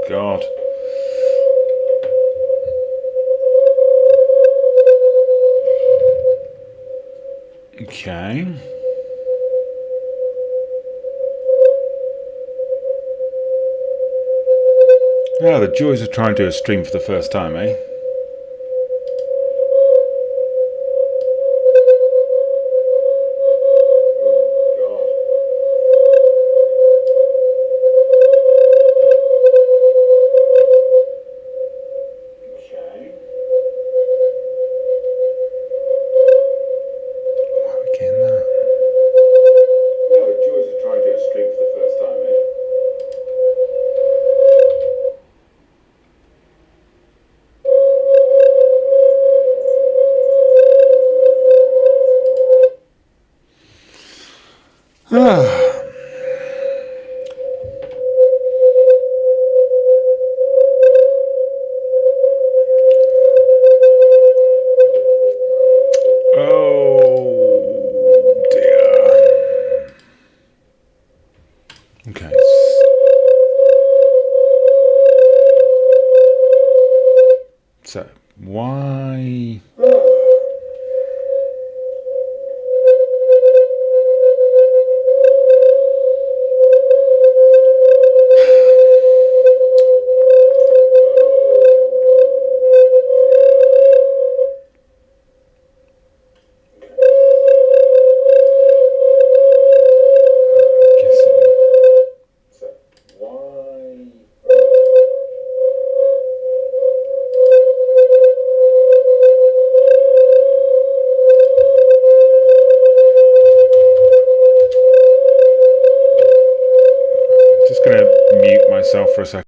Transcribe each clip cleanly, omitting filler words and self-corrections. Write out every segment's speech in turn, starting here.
God. Okay. Ah, the joys of trying to do a stream for the first time, eh? Ah. Oh dear. Okay. So, why? Just gonna mute myself for a second.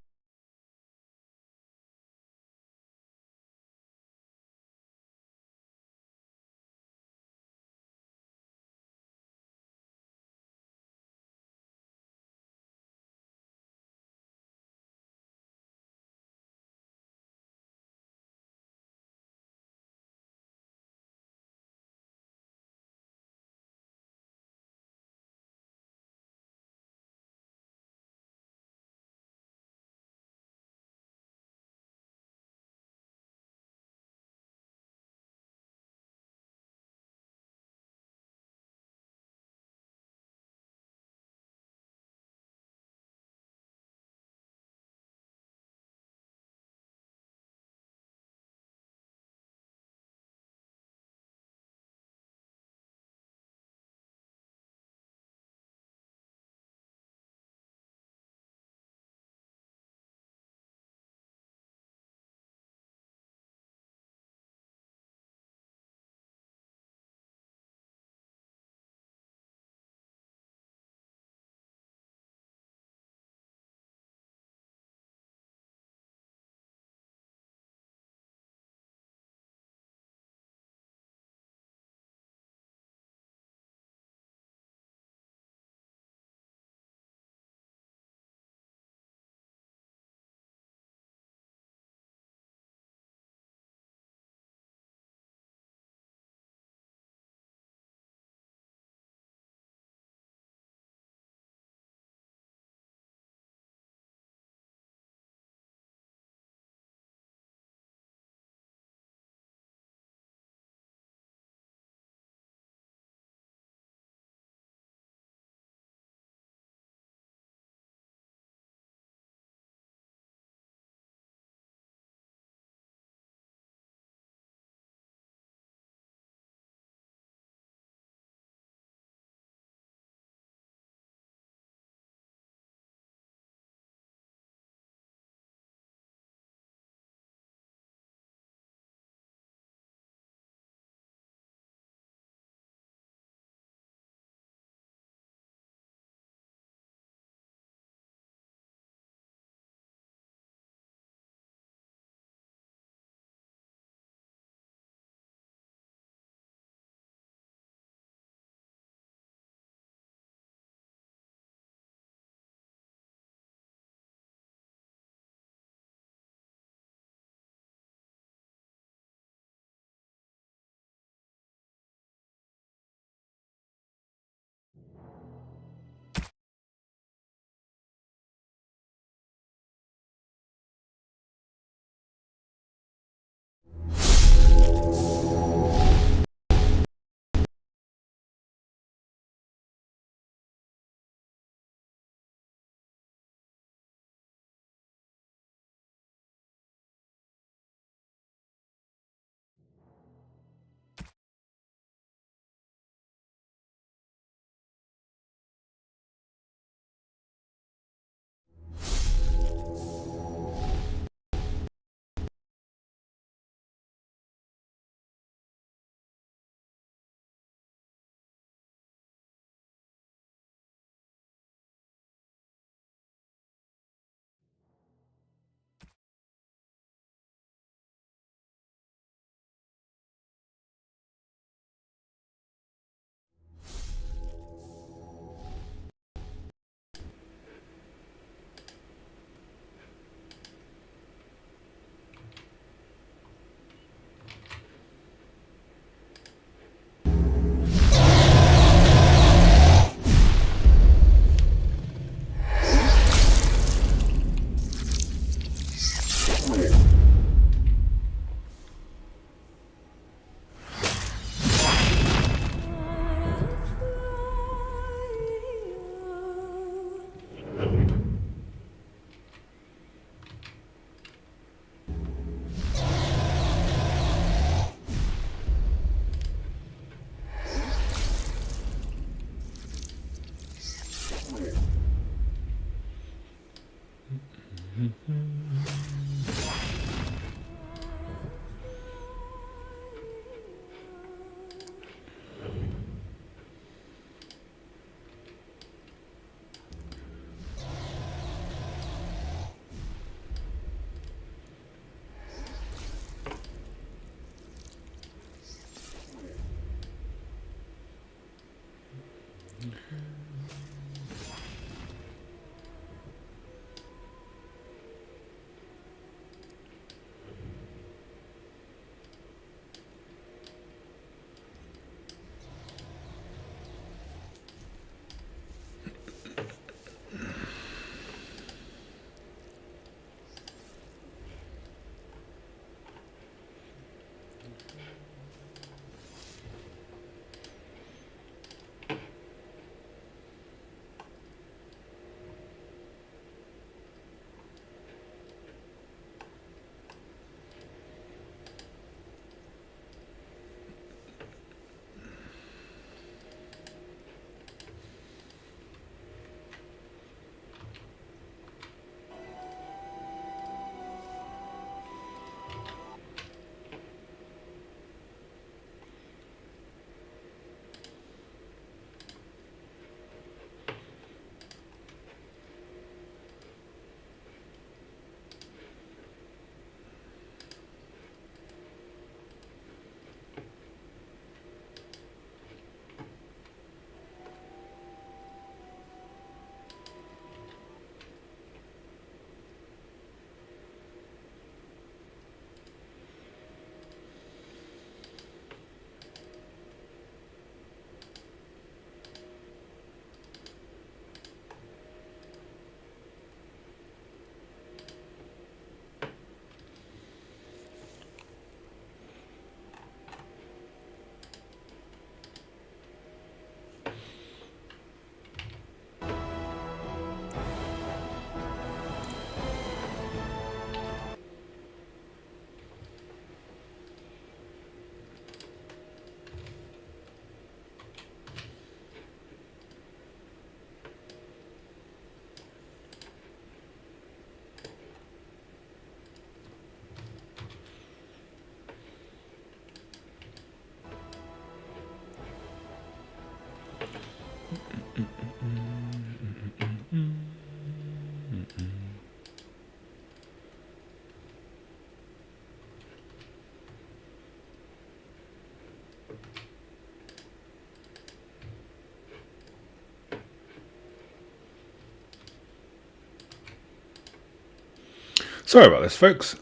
Sorry about this, folks.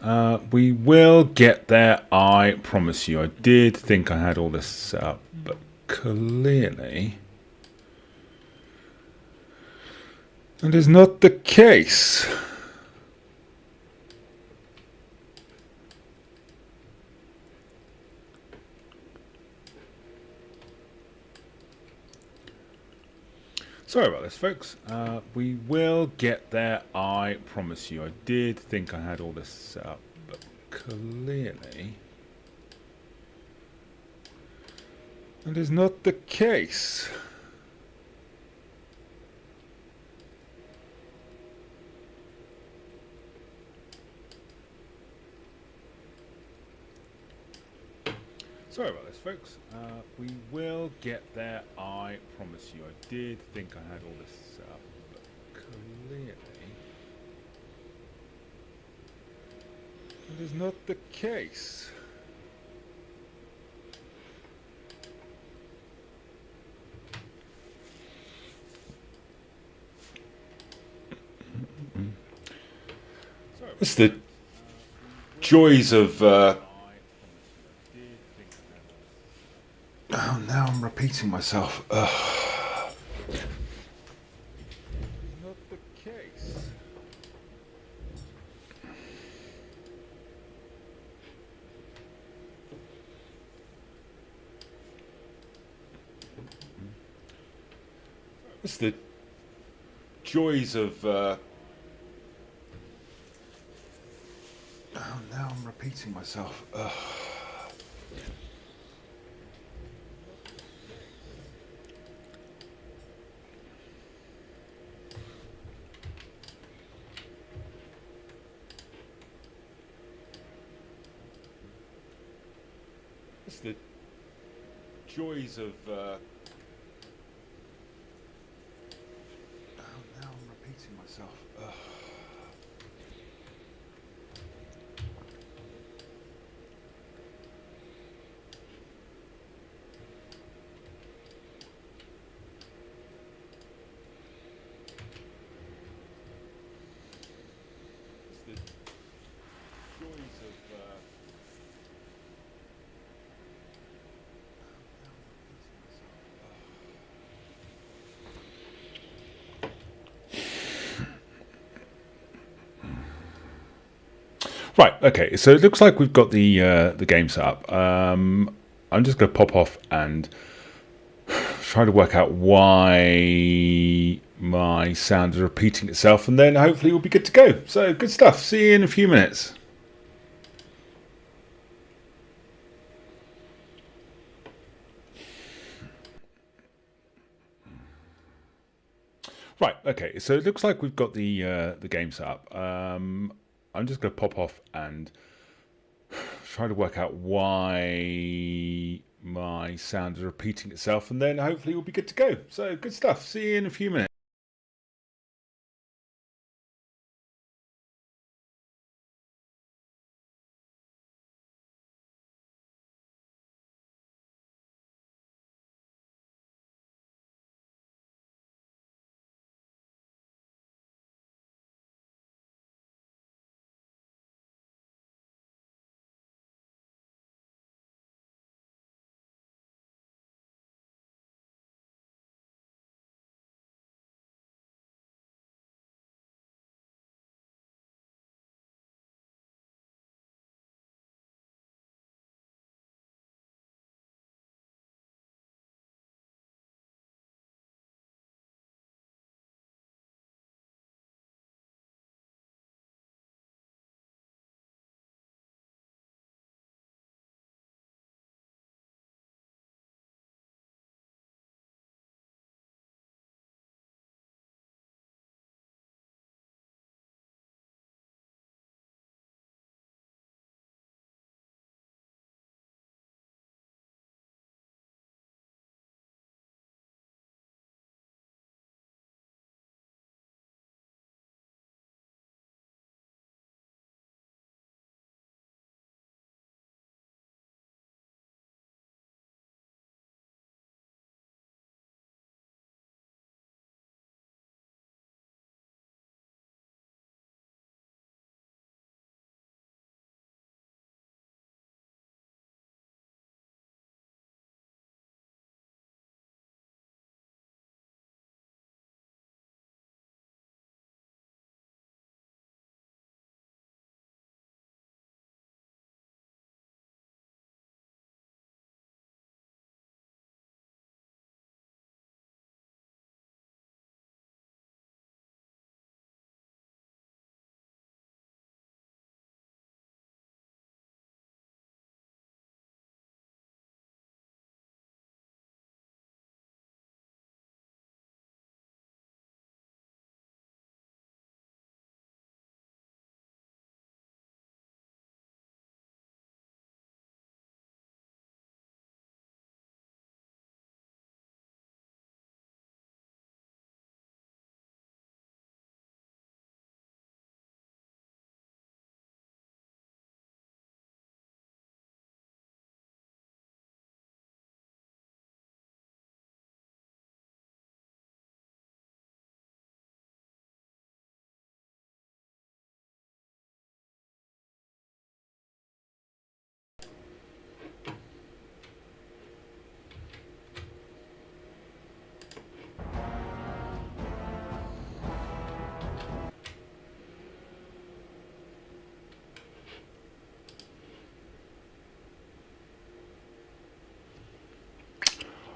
We will get there, I promise you. I did think I had all this set up, but clearly that is not the case. Sorry about this, folks. We will get there, I promise you. I did think I had all this set up, but clearly that is not the case. Sorry about this, folks. We will get there, I promise you. I did think I had all this set up, but clearly that is not the case. It's the joys of oh, now I'm repeating myself. Not the case. It's the joys of oh, now I'm repeating myself. It's the joys of. Oh, now I'm repeating myself. Ugh. It's the joys of. Now I'm repeating myself. Right. Okay. So it looks like we've got the game set up. I'm just going to pop off and try to work out why my sound is repeating itself, and then hopefully we'll be good to go. So good stuff. See you in a few minutes. Right. Okay. So it looks like we've got the game set up. I'm just going to pop off and try to work out why my sound is repeating itself, and then hopefully we'll be good to go. So good stuff. See you in a few minutes.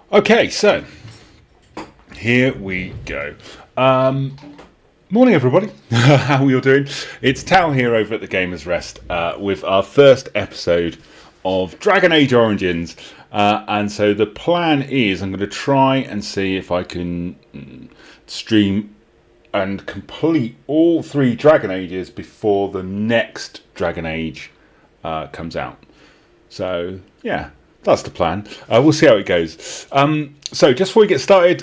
Okay, so here we go. Morning, everybody. How are you all doing? It's Tal here over at the Gamers Rest with our first episode of Dragon Age Origins. And so the plan is I'm going to try and see if I can stream and complete all 3 Dragon Ages before the next Dragon Age comes out. So, yeah. That's the plan. We'll see how it goes. So just before we get started,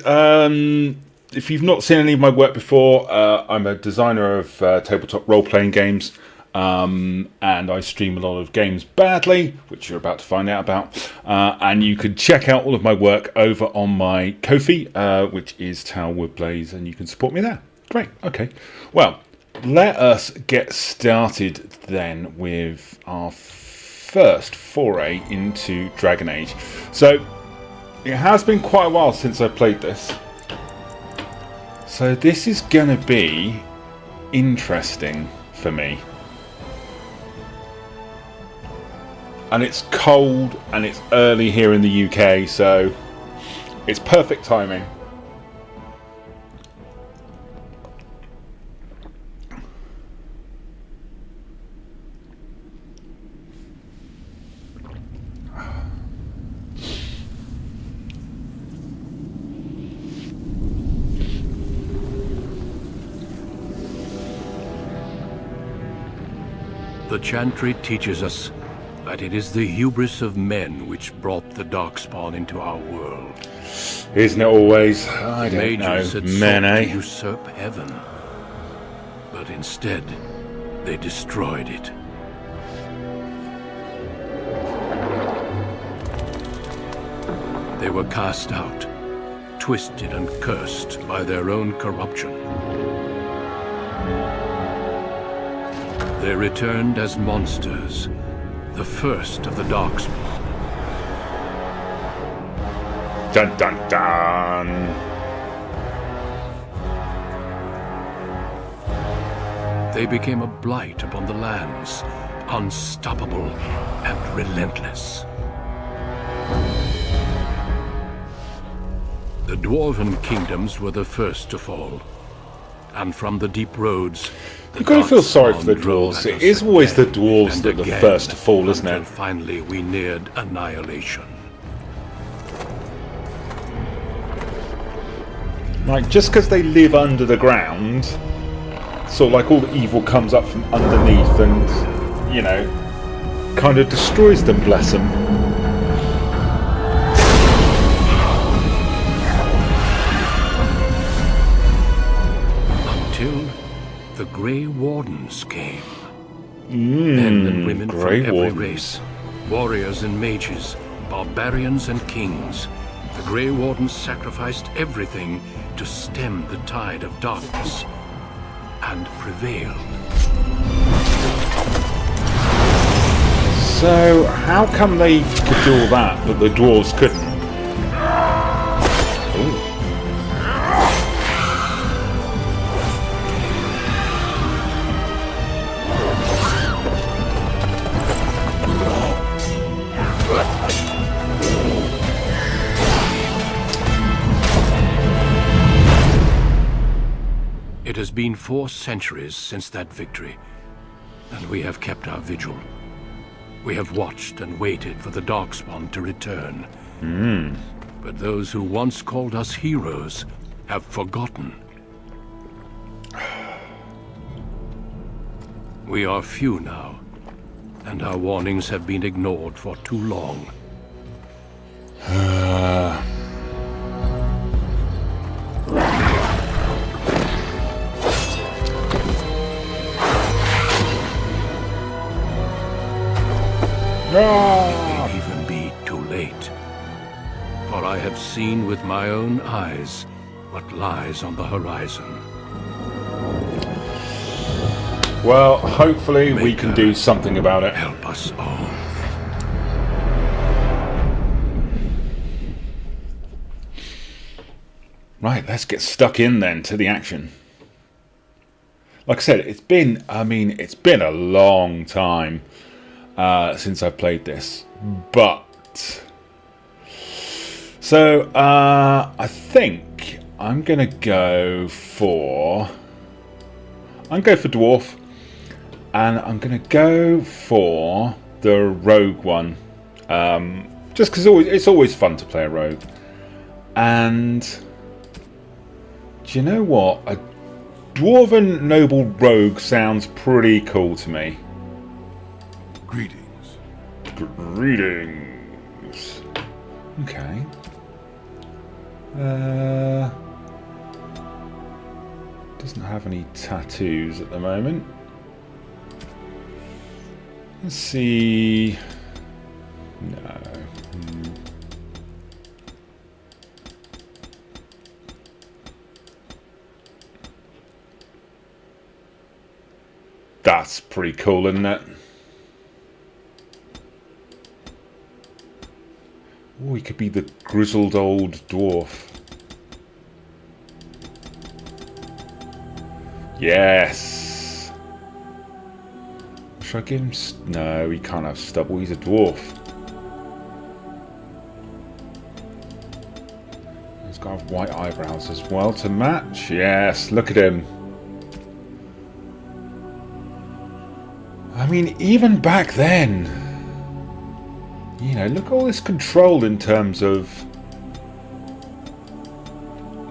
if you've not seen any of my work before, I'm a designer of tabletop role-playing games, and I stream a lot of games badly, which you're about to find out about. And you can check out all of my work over on my Ko-fi, which is Tal Woodblaze, and you can support me there. Great. Okay. Well, let us get started then with our first foray into Dragon Age. So it has been quite a while since I played this, so this is gonna be interesting for me. And it's cold and it's early here in the UK, so it's perfect timing. The Chantry teaches us that it is the hubris of men which brought the Darkspawn into our world. Isn't it always? I don't know. Mages had sought to usurp heaven, but instead they destroyed it. They were cast out, twisted and cursed by their own corruption. They returned as monsters, the first of the Darkspawn. Dun dun dun! They became a blight upon the lands, unstoppable and relentless. The Dwarven kingdoms were the first to fall, and from the deep roads, you've got to feel sorry for the dwarves. It is always the dwarves that are the first to fall, isn't it? Finally, we neared annihilation. Like, just because they live under the ground, sort of like all the evil comes up from underneath and, you know, kind of destroys them, bless them. Until the Grey Wardens came. Men and women from every race. Warriors and mages, barbarians and kings. The Grey Wardens sacrificed everything to stem the tide of darkness, and prevailed. So, how come they could do all that, but the dwarves couldn't? Ooh. It has been 4 centuries since that victory, and we have kept our vigil. We have watched and waited for the Darkspawn to return. But those who once called us heroes have forgotten. We are few now, and our warnings have been ignored for too long. It may even be too late. For I have seen with my own eyes what lies on the horizon. Well, hopefully we can do something about it. Help us all. Right, let's get stuck in then to the action. Like I said, it's been a long time since I played this, but so I think I'm gonna go for dwarf, and I'm gonna go for the rogue one, just because it's always fun to play a rogue. And do you know what? A dwarven noble rogue sounds pretty cool to me. Greetings. Greetings. robes. Okay. Doesn't have any tattoos at the moment. Let's see. No. That's pretty cool, isn't it? Oh, he could be the grizzled old dwarf. Yes. Should I give him... No, he can't have stubble. He's a dwarf. He's got to have white eyebrows as well to match. Yes, look at him. I mean, even back then, you know, look at all this control in terms of,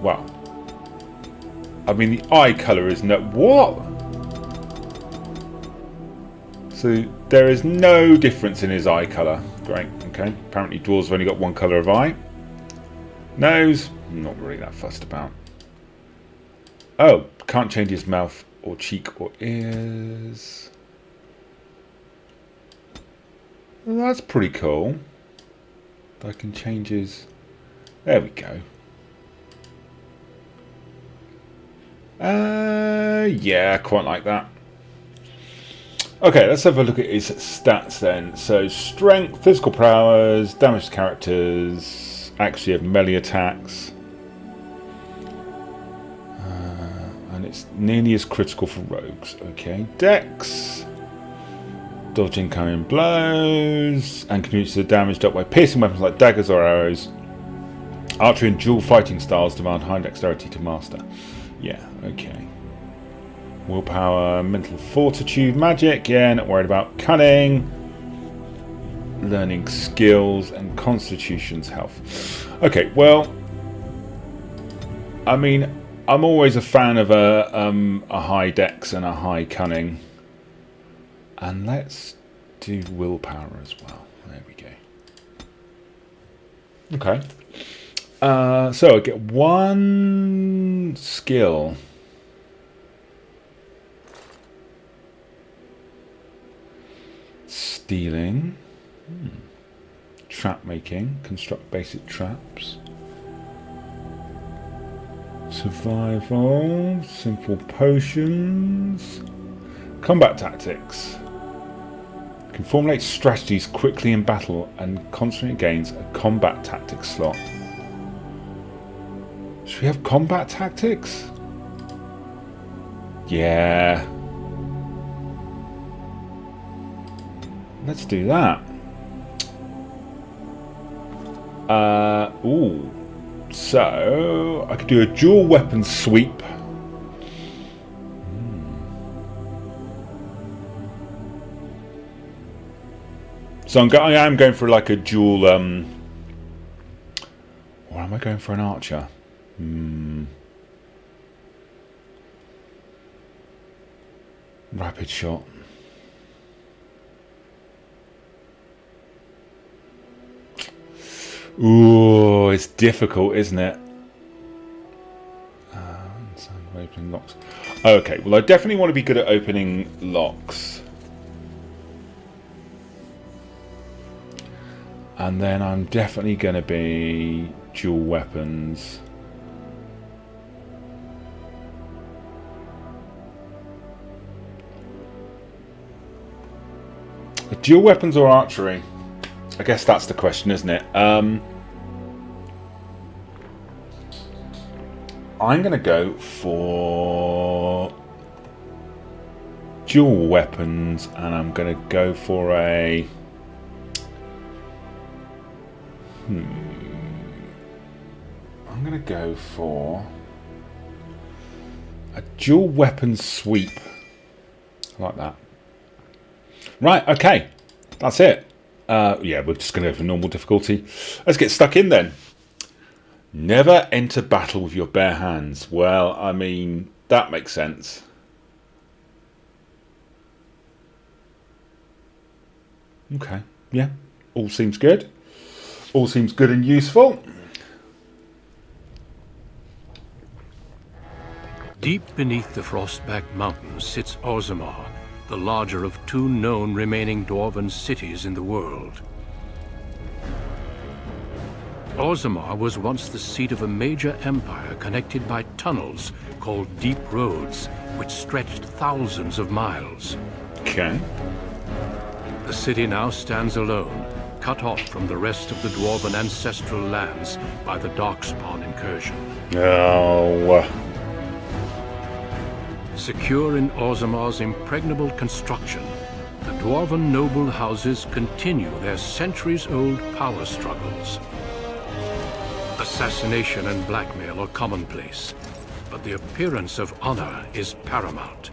well, I mean, the eye colour is no... What? So there is no difference in his eye colour. Great, okay. Apparently dwarves have only got one colour of eye. Nose, not really that fussed about. Oh, can't change his mouth or cheek or ears. Well, that's pretty cool. I can change his... There we go. Yeah, quite like that. Okay, let's have a look at his stats then. So, strength, physical powers, damage to characters, accuracy of melee attacks. And it's nearly as critical for rogues. Okay, dex. Dodge incoming blows, and can use the damage dealt by piercing weapons like daggers or arrows. Archery and dual fighting styles demand high dexterity to master. Yeah, okay. Willpower, mental fortitude, magic. Yeah, not worried about cunning. Learning skills and constitution's health. Okay, well, I mean, I'm always a fan of a high dex and a high cunning. And let's do willpower as well. There we go. Okay. So I get one skill. Stealing. Trap making. Construct basic traps. Survival. Simple potions. Combat tactics. Can formulate strategies quickly in battle and constantly gains a combat tactics slot. Should we have combat tactics? Yeah. Let's do that. Ooh. So, I could do a dual weapon sweep. So I am going for like a dual, or am I going for an archer? Rapid shot. Ooh, it's difficult, isn't it? Opening locks. Okay, well I definitely want to be good at opening locks. And then I'm definitely going to be dual weapons. Dual weapons or archery? I guess that's the question, isn't it? I'm going to go for dual weapons, and I'm going to go for a... I'm going to go for a dual weapon sweep. I like that. Right, okay. That's it. Yeah, we're just going to go for normal difficulty. Let's get stuck in then. Never enter battle with your bare hands. Well, I mean, that makes sense. Okay, yeah, all seems good. All seems good and useful. Deep beneath the Frostback Mountains sits Orzammar, the larger of two known remaining dwarven cities in the world. Orzammar was once the seat of a major empire connected by tunnels called Deep Roads, which stretched thousands of miles. Okay. The city now stands alone, cut off from the rest of the dwarven ancestral lands by the Darkspawn incursion. Oh. Secure in Orzammar's impregnable construction, the dwarven noble houses continue their centuries-old power struggles. Assassination and blackmail are commonplace, but the appearance of honor is paramount.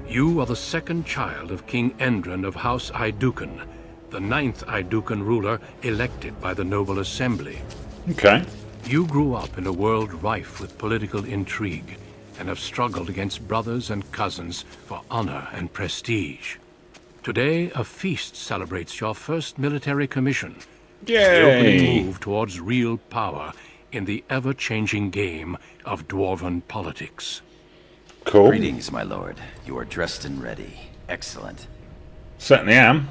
You are the second child of King Endron of House Iduken, the 9th Iduken ruler elected by the Noble Assembly. Okay. You grew up in a world rife with political intrigue, and have struggled against brothers and cousins for honor and prestige. Today, a feast celebrates your first military commission. The opening Yay! move towards real power in the ever-changing game of dwarven politics. Cool. Greetings, my lord. You are dressed and ready. Excellent. Certainly am.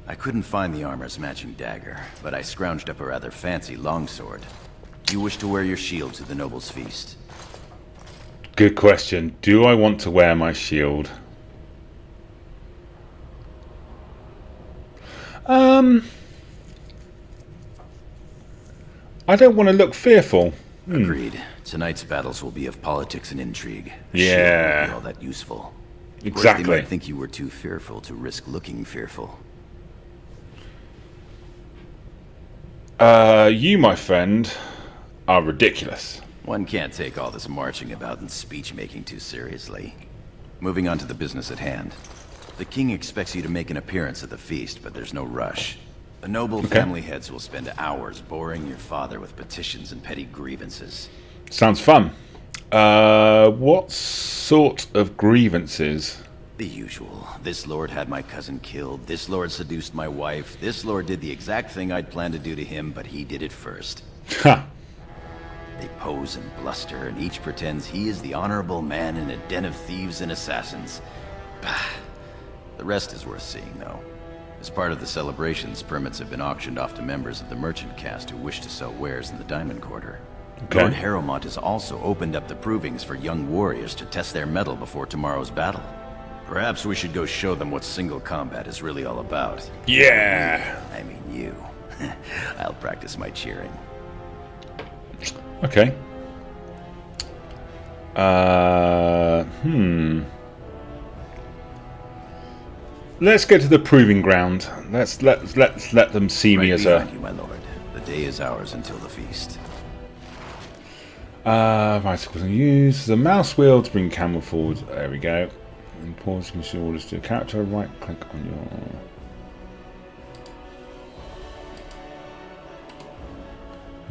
I couldn't find the armor's matching dagger, but I scrounged up a rather fancy longsword. You wish to wear your shield to the noble's feast? Good question. Do I want to wear my shield? I don't want to look fearful. Agreed. Tonight's battles will be of politics and intrigue. A Yeah. shield won't be all that useful. Of course, Exactly. they might think you were too fearful to risk looking fearful. You, my friend, are ridiculous. One can't take all this marching about and speech-making too seriously. Moving on to the business at hand. The king expects you to make an appearance at the feast, but there's no rush. The noble family heads will spend hours boring your father with petitions and petty grievances. Sounds fun. What sort of grievances? The usual. This lord had my cousin killed, this lord seduced my wife, this lord did the exact thing I'd planned to do to him, but he did it first. Ha! They pose and bluster, and each pretends he is the honorable man in a den of thieves and assassins. Bah. The rest is worth seeing, though. As part of the celebrations, permits have been auctioned off to members of the merchant caste who wish to sell wares in the Diamond Quarter. Okay. Lord Harrowmont has also opened up the provings for young warriors to test their mettle before tomorrow's battle. Perhaps we should go show them what single combat is really all about. Yeah! I mean you. I'll practice my cheering. Okay. Let's go to the proving ground. Let's let them see me Right as behind a... you, my lord. The day is ours until the feast. Bicycles and use the mouse wheel to bring camera forward. There we go. And pause and issue orders to a character. Right click on your...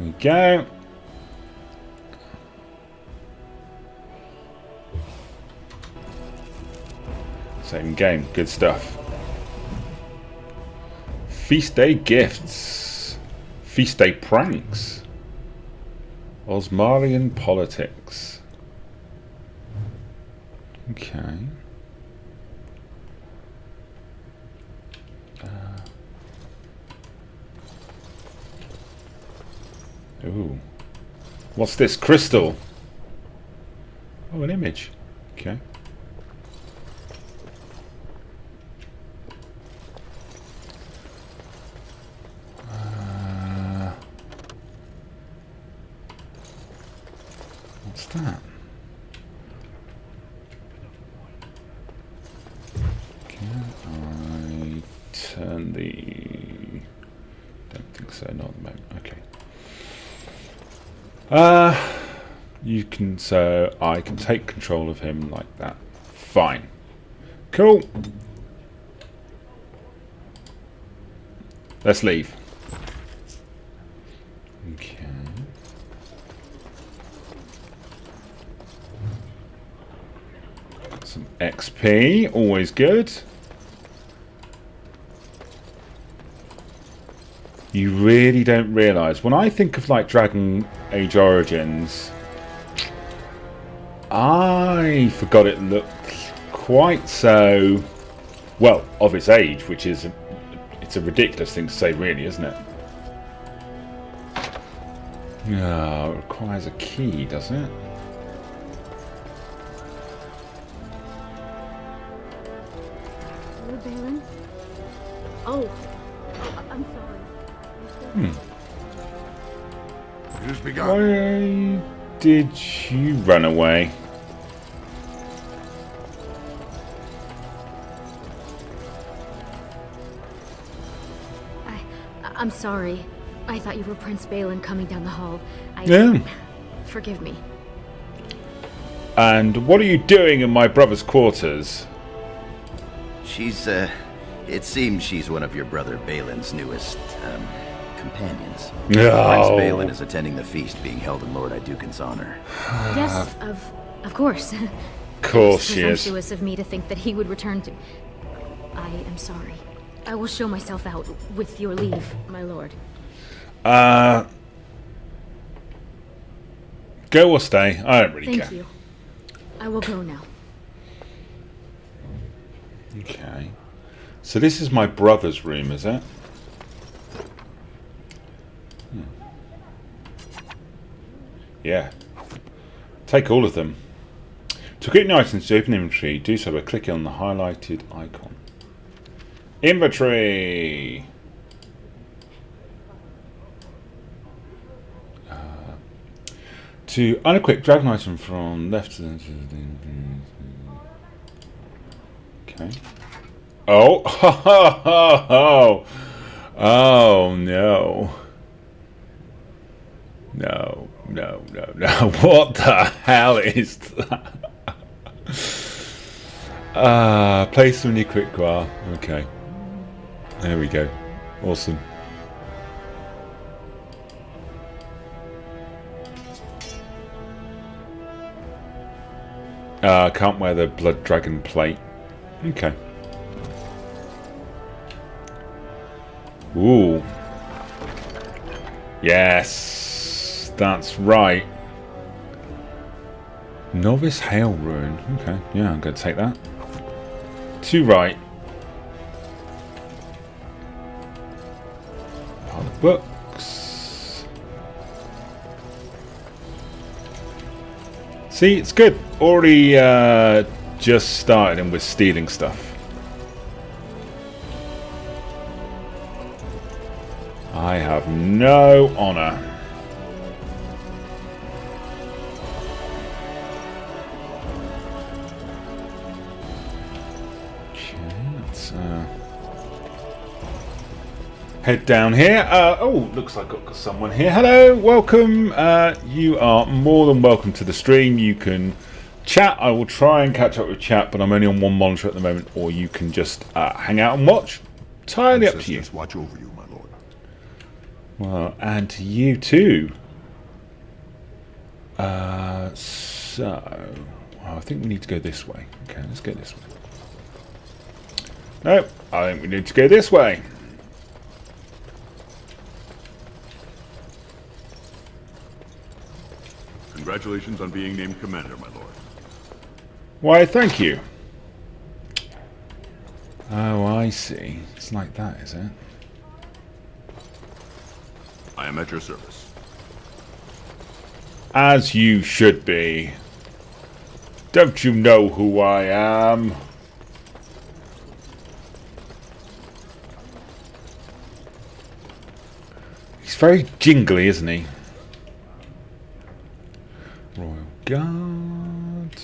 There we go. Same game. Good stuff. Feast day gifts. Feast day pranks. Osmarian politics. Okay. Ooh. What's this? Crystal. Oh, an image. Okay. What's that? Can I turn the... Don't think so, not at the moment. Okay. You can, so I can take control of him like that. Fine. Cool. Let's leave. Okay. Got some XP, always good. You really don't realise. When I think of like Dragon Age Origins, I forgot it looked quite so, well, of its age, which is, it's a ridiculous thing to say really, isn't it? No, it requires a key, doesn't it? Hello, Balin. Oh, I'm sorry. It has begun. Why did you run away? I'm sorry. I thought you were Prince Balin coming down the hall. Yeah. Forgive me. And what are you doing in my brother's quarters? She's, it seems she's one of your brother Balin's newest, companions. Prince No. Balin is attending the feast being held in Lord Iduken's honor. Yes, of course. Of course It's she is. presumptuous of me to think that he would return to... I am sorry. I will show myself out, with your leave, my lord. Go or stay. I don't really Thank care. you. I will go now. Okay. So this is my brother's room, is it? Yeah. Take all of them. To equip new items to open inventory, do so by clicking on the highlighted icon. Inventory! To unequip, drag an item from left to the... Okay. Oh! Oh, no. No. What the hell is that? Place them in your quick bar. Okay. There we go. Awesome. Can't wear the blood dragon plate. Okay. Ooh. Yes. That's right. Novice Hail Rune. Okay. Yeah, I'm going to take that. 2 right. Pile of books. See, it's good. Already just started and we're stealing stuff. I have no honor. Okay, let's head down here. Oh, looks like I've got someone here. Hello, welcome. You are more than welcome to the stream. You can chat. I will try and catch up with chat, but I'm only on one monitor at the moment, or you can just hang out and watch. Entirely up to you. Watch over you, my lord. Well, and to you too. I think we need to go this way. Okay, let's go this way. No, I think we need to go this way. Congratulations on being named commander, my lord. Why, thank you. Oh, I see. It's like that, is it? I am at your service. As you should be. Don't you know who I am? He's very jingly, isn't he? Royal Guard.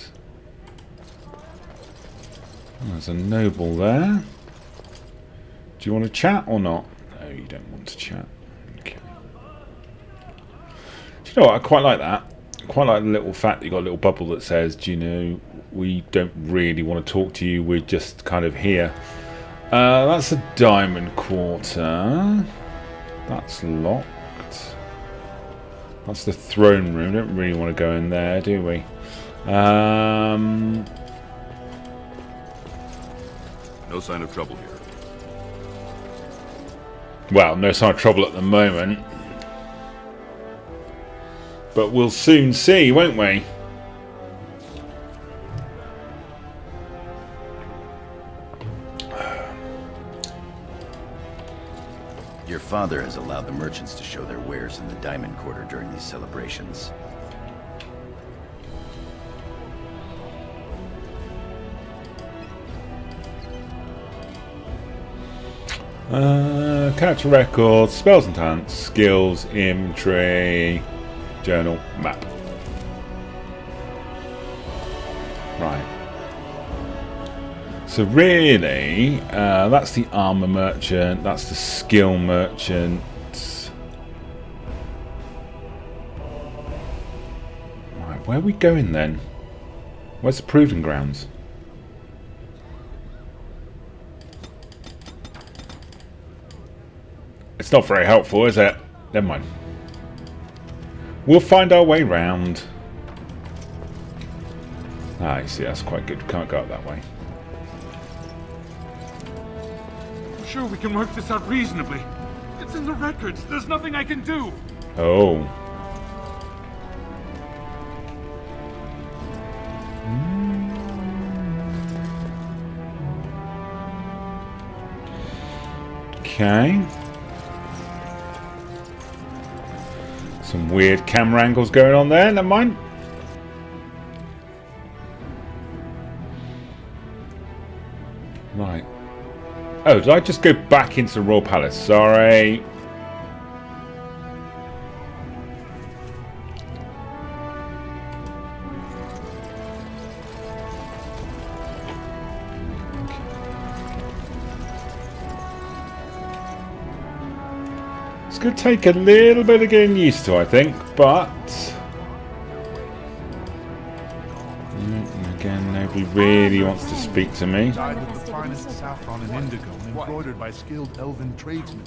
There's a noble there. Do you want to chat or not? No, you don't want to chat. Okay. Do you know what? I quite like that. I quite like the little fact that you got a little bubble that says, do you know, we don't really want to talk to you. We're just kind of here. That's a diamond quarter. That's locked. That's the throne room. Don't really want to go in there, do we? No sign of trouble here. Well, no sign of trouble at the moment. But we'll soon see, won't we? Your father has allowed the merchants to show their wares in the Diamond Quarter during these celebrations. Character records, spells and talents, skills, inventory, journal, map. Right. So really, that's the armor merchant, that's the skill merchant. Right, where are we going then? Where's the proving grounds? It's not very helpful, is it? Never mind. We'll find our way round. Ah, you see, that's quite good. Can't go up that way. I'm sure we can work this out reasonably. It's in the records. There's nothing I can do. Oh. Okay. Some weird camera angles going on there. Never mind. Right. Oh, did I just go back into the Royal Palace? Sorry. It's going to take a little bit of getting used to, I think, but... Again, nobody really wants to speak to me. Dyed with the finest saffron and indigo and embroidered by skilled elven tradesmen.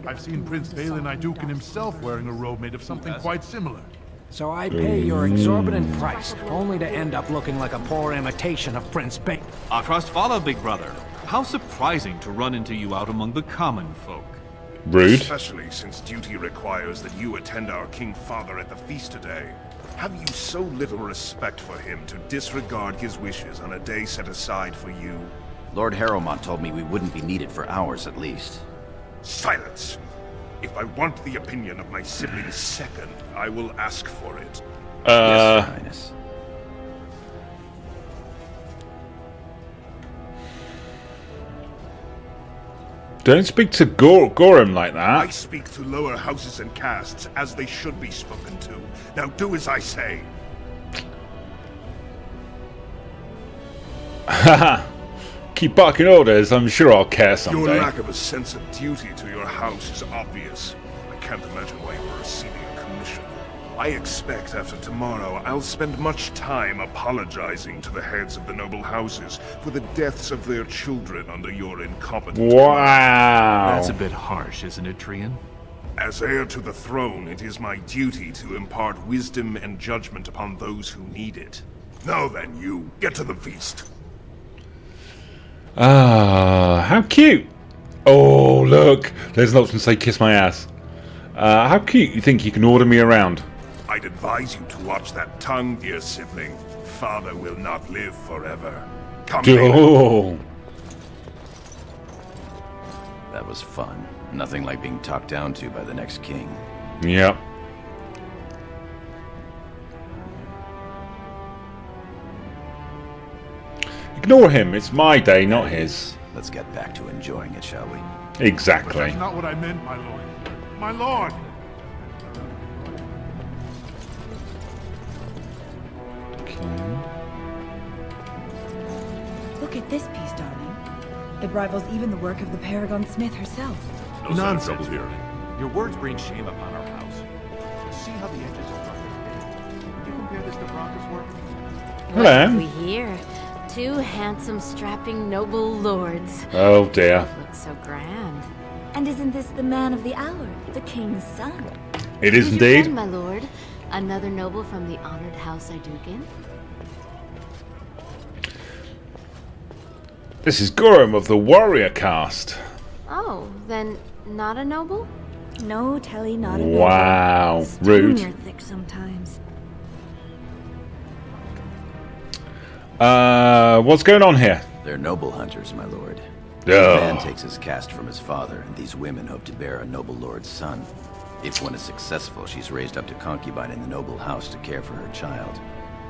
I've seen Prince Balin Iduken himself wearing a robe made of something quite similar. So I pay your exorbitant price, only to end up looking like a poor imitation of Prince Balin. Our trust follow, big brother. How surprising to run into you out among the common folk. Rude. Especially since duty requires that you attend our King Father at the feast today. Have you so little respect for him to disregard his wishes on a day set aside for you? Lord Harrowmont told me we wouldn't be needed for hours at least. Silence! If I want the opinion of my sibling's second, I will ask for it. Yes, Your Highness. Don't speak to Gorham like I that. speak to lower houses and castes as they should be spoken to. Now do as I say. Haha. Keep barking orders, I'm sure I'll care Your someday. lack of a sense of duty to your house is obvious. I can't imagine why you are receiving a commission. I expect after tomorrow I'll spend much time apologizing to the heads of the noble houses for the deaths of their children under your incompetence. Wow. That's a bit harsh, isn't it, Trian? As heir to the throne, it is my duty to impart wisdom and judgment upon those who need it. Now then, you, get to the feast. Ah, how cute. Oh, look. There's an option to say kiss my ass. How cute. You think you can order me around? I'd advise you to watch that tongue, dear sibling. Father will not live forever. Come here. Oh. That was fun. Nothing like being talked down to by the next king. Yep. Ignore him. It's my day, not his. Let's get back to enjoying it, shall we? But Exactly. that's not what I meant, my lord. My lord! Look at this piece, darling. It rivals even the work of the Paragon Smith herself. No sign of trouble here. Your words bring shame upon our house. See how the edges are rough. Would you compare this to Bronca's work? What have we Hello. here? Two handsome, strapping, noble lords. Oh dear. Looks so grand. And isn't this the man of the hour, the king's son? It is Who's your indeed. friend, my lord? Another noble from the honored house Iduken? This is Gorham of the Warrior Cast. Oh, then Not a noble? No, Telly, not a noble. Wow, rude. You're thick sometimes. What's going on here? They're noble hunters, my lord. Ugh. The man takes his caste from his father, and these women hope to bear a noble lord's son. If one is successful, she's raised up to concubine in the noble house to care for her child.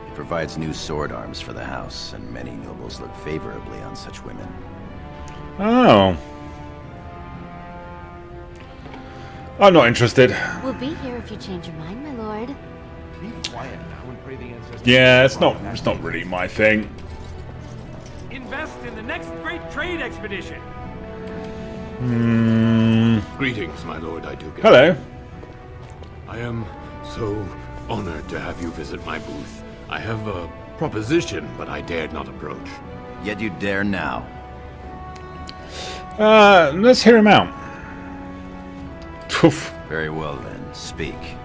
It provides new sword arms for the house, and many nobles look favorably on such women. Oh. I'm not interested. We'll be here if you change your mind, my lord. Be quiet now and pray the ancestors. Yeah, it's not really my thing. Invest in the next great trade expedition. Greetings, my lord Idugan. Hello. I am so honored to have you visit my booth. I have a proposition, but I dared not approach. Yet you dare now. Let's hear him out. Poof. Very well then, speak.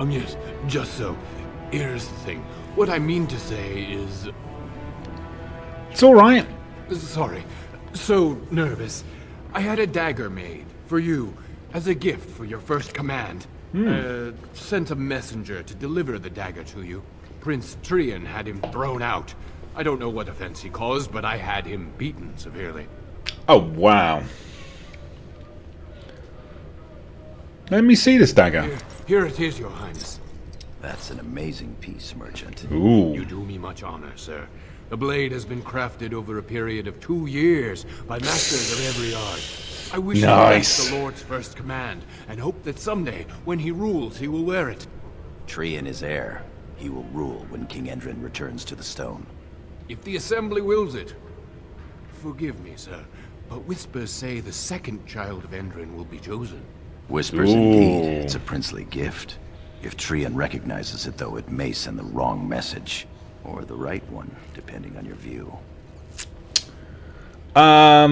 Yes, just so. Here's the thing. What I mean to say is... It's alright. Sorry. So nervous. I had a dagger made for you as a gift for your first command. Sent a messenger to deliver the dagger to you. Prince Trian had him thrown out. I don't know what offense he caused, but I had him beaten severely. Oh, wow. Let me see this dagger. Here it is, your highness. That's an amazing piece, merchant. Ooh. You do me much honor, sir. The blade has been crafted over a period of 2 years by masters of every art. I wish you Nice. the Lord's first command, and hope that someday, when he rules, he will wear it. Trian is heir. He will rule when King Endrin returns to the stone. If the assembly wills it. Forgive me, sir, but whispers say the second child of Endrin will be chosen. Whispers indeed. It's a princely gift. If Trian recognizes it, though, it may send the wrong message. Or the right one, depending on your view. I'll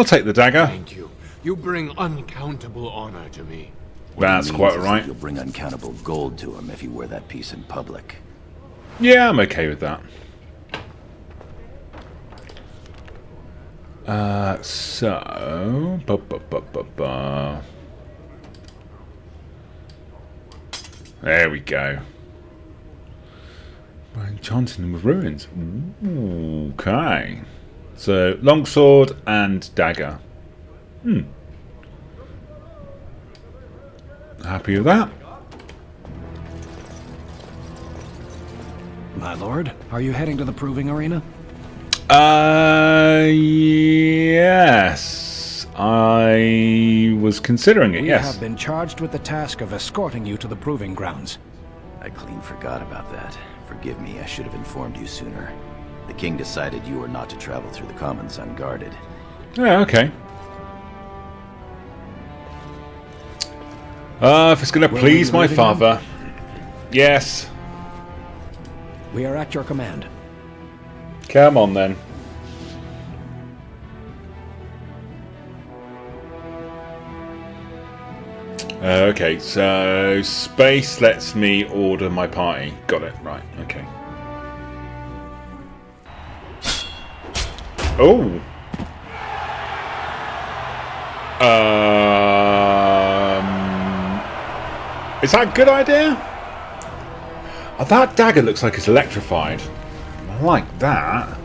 take the dagger. Thank you. You bring uncountable honor to me. That's quite right. You'll bring uncountable gold to him if you wear that piece in public. Yeah, I'm okay with that. So... There we go. By enchanting them with ruins. Ooh, okay. So, longsword and dagger. Happy with that. My lord, are you heading to the proving arena? Yes. I was considering it, We yes. have been charged with the task of escorting you to the proving grounds. I clean forgot about that. Forgive me, I should have informed you sooner. The king decided you were not to travel through the commons unguarded. Yeah, okay. If it's going to please my father. Yes. We are at your command. Come on, then. Okay, so space lets me order my party. Got it, right, okay. Oh! Is that a good idea? Oh, that dagger looks like it's electrified. I like that.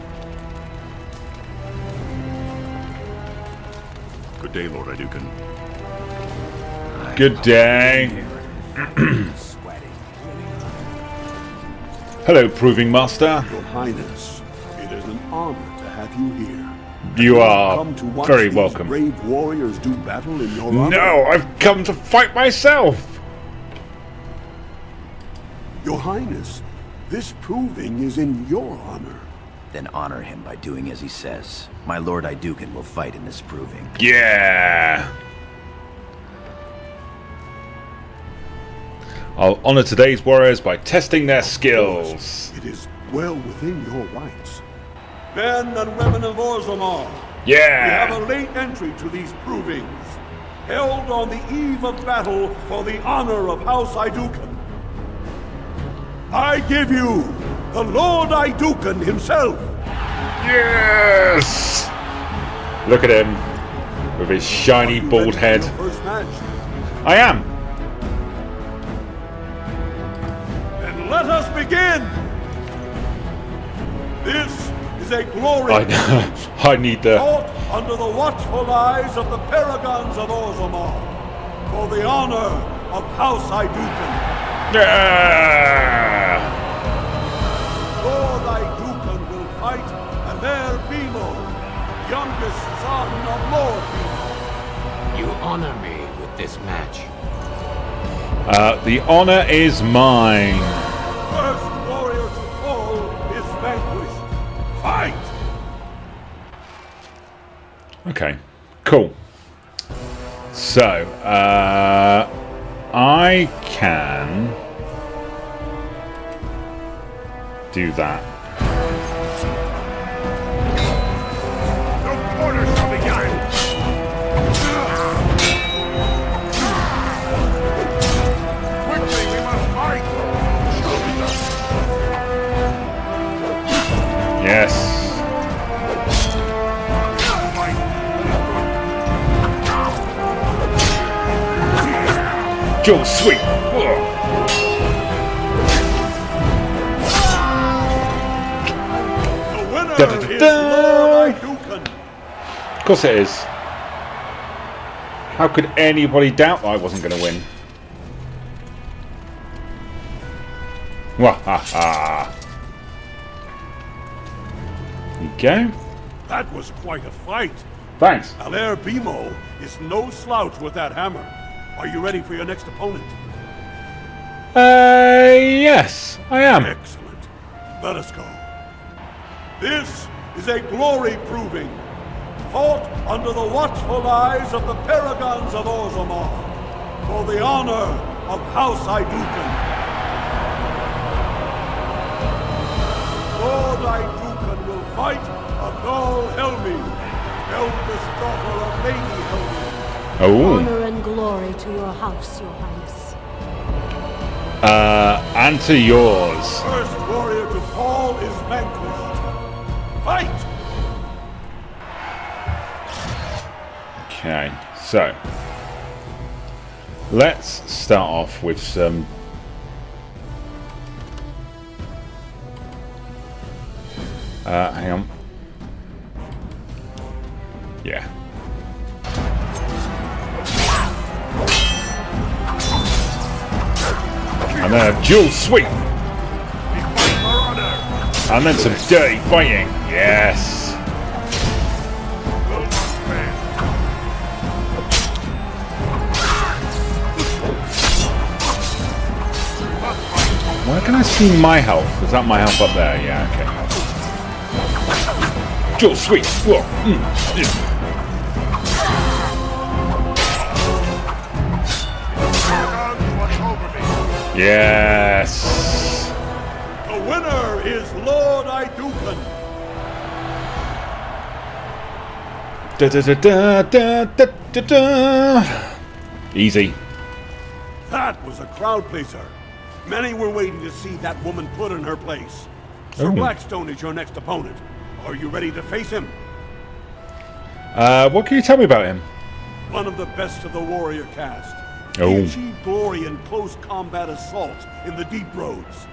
Good day, Lord Idugan. Good day. Hello, Proving Master. Your Highness, it is an honor to have you here. You are Come to watch very these welcome. brave warriors do battle in your honor? No, I've come to fight myself. Your Highness, this proving is in your honor. Then honor him by doing as he says. My Lord Idugan will fight in this proving. Yeah. I'll honor today's warriors by testing their skills. It is well within your rights. Men and women of Orzammar, Yeah. we have a late entry to these provings, held on the eve of battle for the honor of House Idugan. I give you the Lord Idugan himself. Yes. Look at him. with his shiny bald head. First match. I am. Then let us begin. This is a glory. I need the. Fought under the watchful eyes of the paragons of Orzammar, for the honor of House Idukan. Yeah! Lord Idukan will fight, and there Bimo, youngest son of Lord Bimo. You honor me with this match. The honor is mine. First warrior to fall is vanquished. Fight! Okay, cool. So, I can do that. No quarter shall be given. Quickly, we must fight. Shall be done. Yes. Joe, sweet. Whoa. The winner Da, da, da, is da. Lord Idukan. Of course it is. How could anybody doubt that I wasn't going to win? Wahaha. There you go. That was quite a fight. Thanks. Alair Bimo is no slouch with that hammer. Are you ready for your next opponent? Yes, I am. Excellent. Let us go. This is a glory proving, fought under the watchful eyes of the paragons of Orzammar, for the honor of House Idukan. Lord Idukan will fight Agal Helmi, eldest daughter of Lady Helmi. Oh. Honor and glory to your house, your highness. And to yours. First warrior to fall is vanquished. Fight! Okay, so let's start off with some hang on. Yeah. And then a dual sweep. And then some dirty fighting. Yes. Where can I see my health? Is that my health up there? Yeah, okay. Dual sweep. Whoa. Yes. The winner is Lord Idukan. Da da da da da da da da. Easy. That was a crowd pleaser. Many were waiting to see that woman put in her place. Sir Oh. Blackstone is your next opponent. Are you ready to face him? What can you tell me about him? One of the best of the warrior caste. Oh. He achieved glory in close combat assault in the deep roads.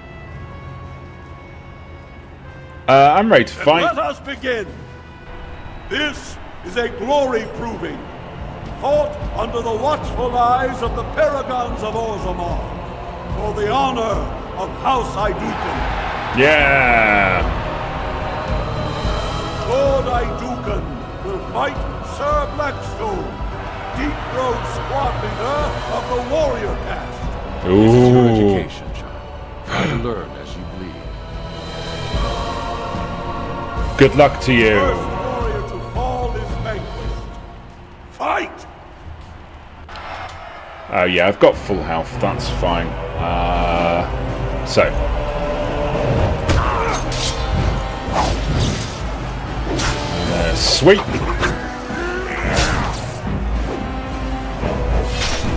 I'm ready to Then fight. let us begin. This is a glory proving, fought under the watchful eyes of the paragons of Orzammar, for the honor of House Idukan. Yeah. Lord Idukan will fight Sir Blackstone, deep road squad leader of the warrior caste. This is your Ooh. education, child. Try to learn as you bleed. Good luck to you. First warrior to fall is vanquished. Fight! Oh yeah, I've got full health. That's fine. So. Sweet.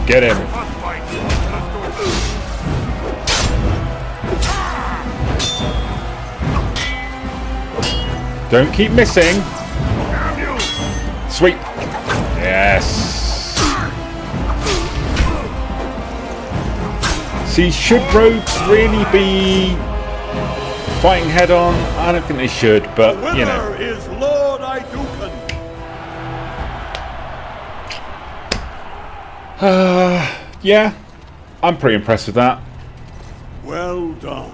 Get him. Don't keep missing. Sweet. Yes. See, should rogues really be fighting head on? I don't think they should, but you know. The winner is Lord Idukan. Yeah, I'm pretty impressed with that. Well done.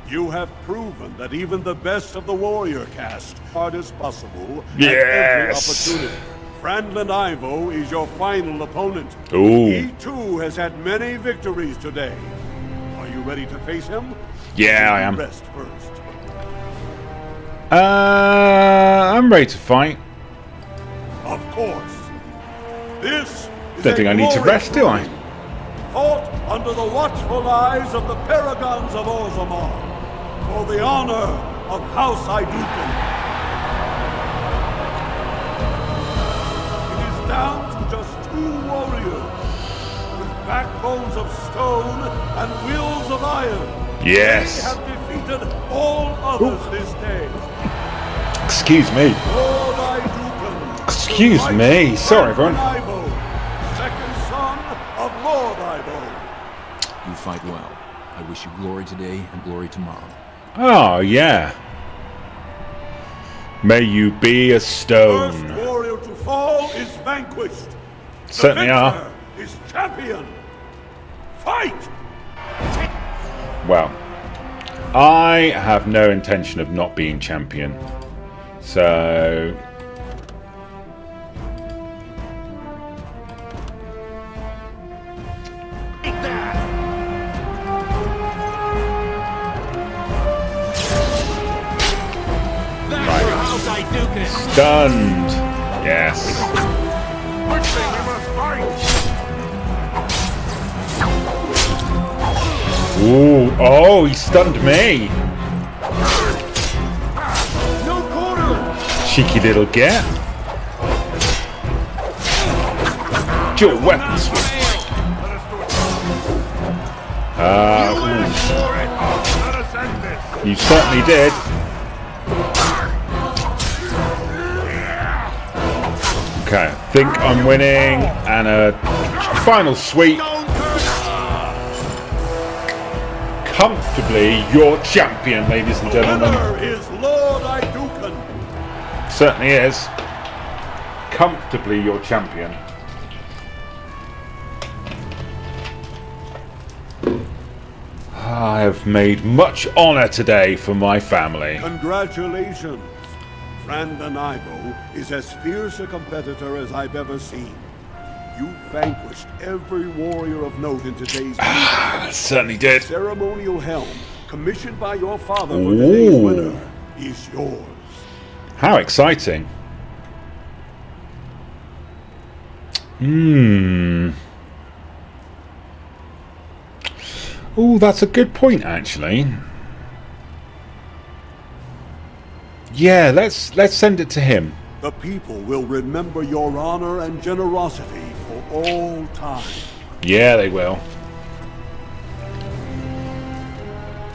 You have proven that even the best of the warrior caste hard as possible at every opportunity. Franklin Ivo is your final opponent. Ooh. He too has had many victories today. Are you ready to face him? Yeah, I am. Rest first. I'm ready to fight. Of course. This is Don't think I need to rest, do I? Fought under the watchful eyes of the Paragons of Orzammar for the honor of House Idukan. It is down to just 2 warriors with backbones of stone and wills of iron. Yes. They have defeated all others this day. Excuse me. Lord Idukan. Excuse me. Sorry, everyone. Ivo, second son of Lord Ivo. You fight well. I wish you glory today and glory tomorrow. Oh, yeah. May you be a stone. First warrior to fall is vanquished. Certainly the are. Is champion. Fight! Well, I have no intention of not being champion. So... Stunned. Yes. Ooh. Oh, he stunned me. No quarter. Cheeky little get. Dual weapon switch. You certainly did. Okay, I think I'm winning, and a final sweep. Comfortably your champion, ladies and gentlemen. The winner is Lord Idukan. Certainly is. Comfortably your champion. I have made much honor today for my family. Congratulations. Franklin Ivo is as fierce a competitor as I've ever seen. You vanquished every warrior of note in today's meeting. Certainly did. The ceremonial helm, commissioned by your father for today's winner, is yours. How exciting. Oh, that's a good point, actually. Yeah, let's send it to him. The people will remember your honor and generosity for all time. Yeah, they will.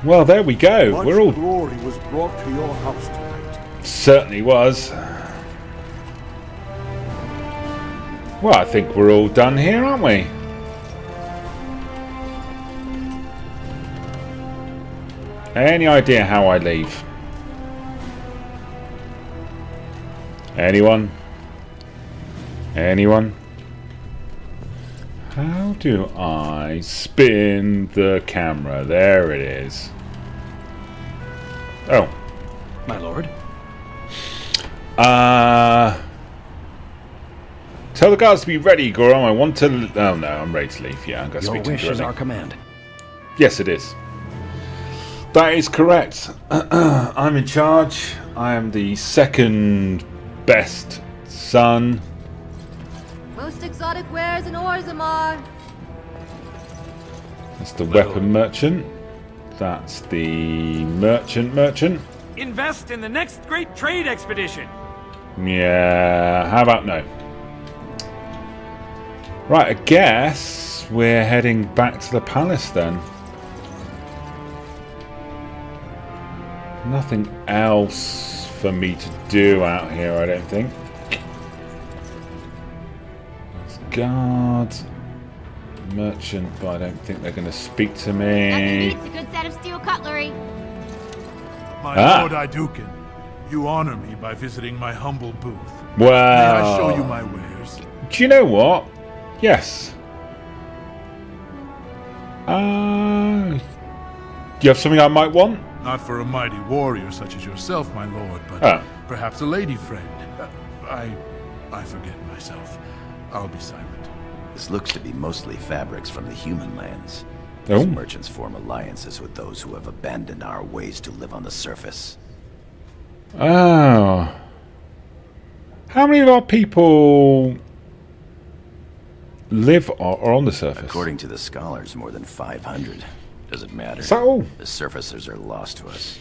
Well, there we go. Much We're all glory was brought to your house tonight. certainly was. Well, I think we're all done here, aren't we? Any idea how I leave? Anyone? Anyone? How do I spin the camera? There it is. Oh. My lord? Tell the guards to be ready, Gorom. I want to... Oh, no, I'm ready to leave. Yeah, I'm going to Your speak to wish him. is our command. Yes, it is. That is correct. I'm in charge. I am the second best son. Most exotic wares in Orzammar. That's the weapon merchant. That's the merchant. Invest in the next great trade expedition. Yeah, how about no? Right, I guess we're heading back to the palace then. Nothing else for me to do out here, I don't think. guard, merchant, but I don't think they're going to speak to Nothing me. beats a good set of steel cutlery. My Lord Iduken, you honor me by visiting my humble booth. Well, may I show you my wares? Do you know what? Yes. Do you have something I might want? Not for a mighty warrior such as yourself, my lord, but perhaps a lady friend. I forget myself. I'll be silent. This looks to be mostly fabrics from the human lands. Oh. These merchants form alliances with those who have abandoned our ways to live on the surface. Oh. How many of our people live or on the surface? According to the scholars, more than 500. Doesn't matter. Is that all? The surfacers are lost to us.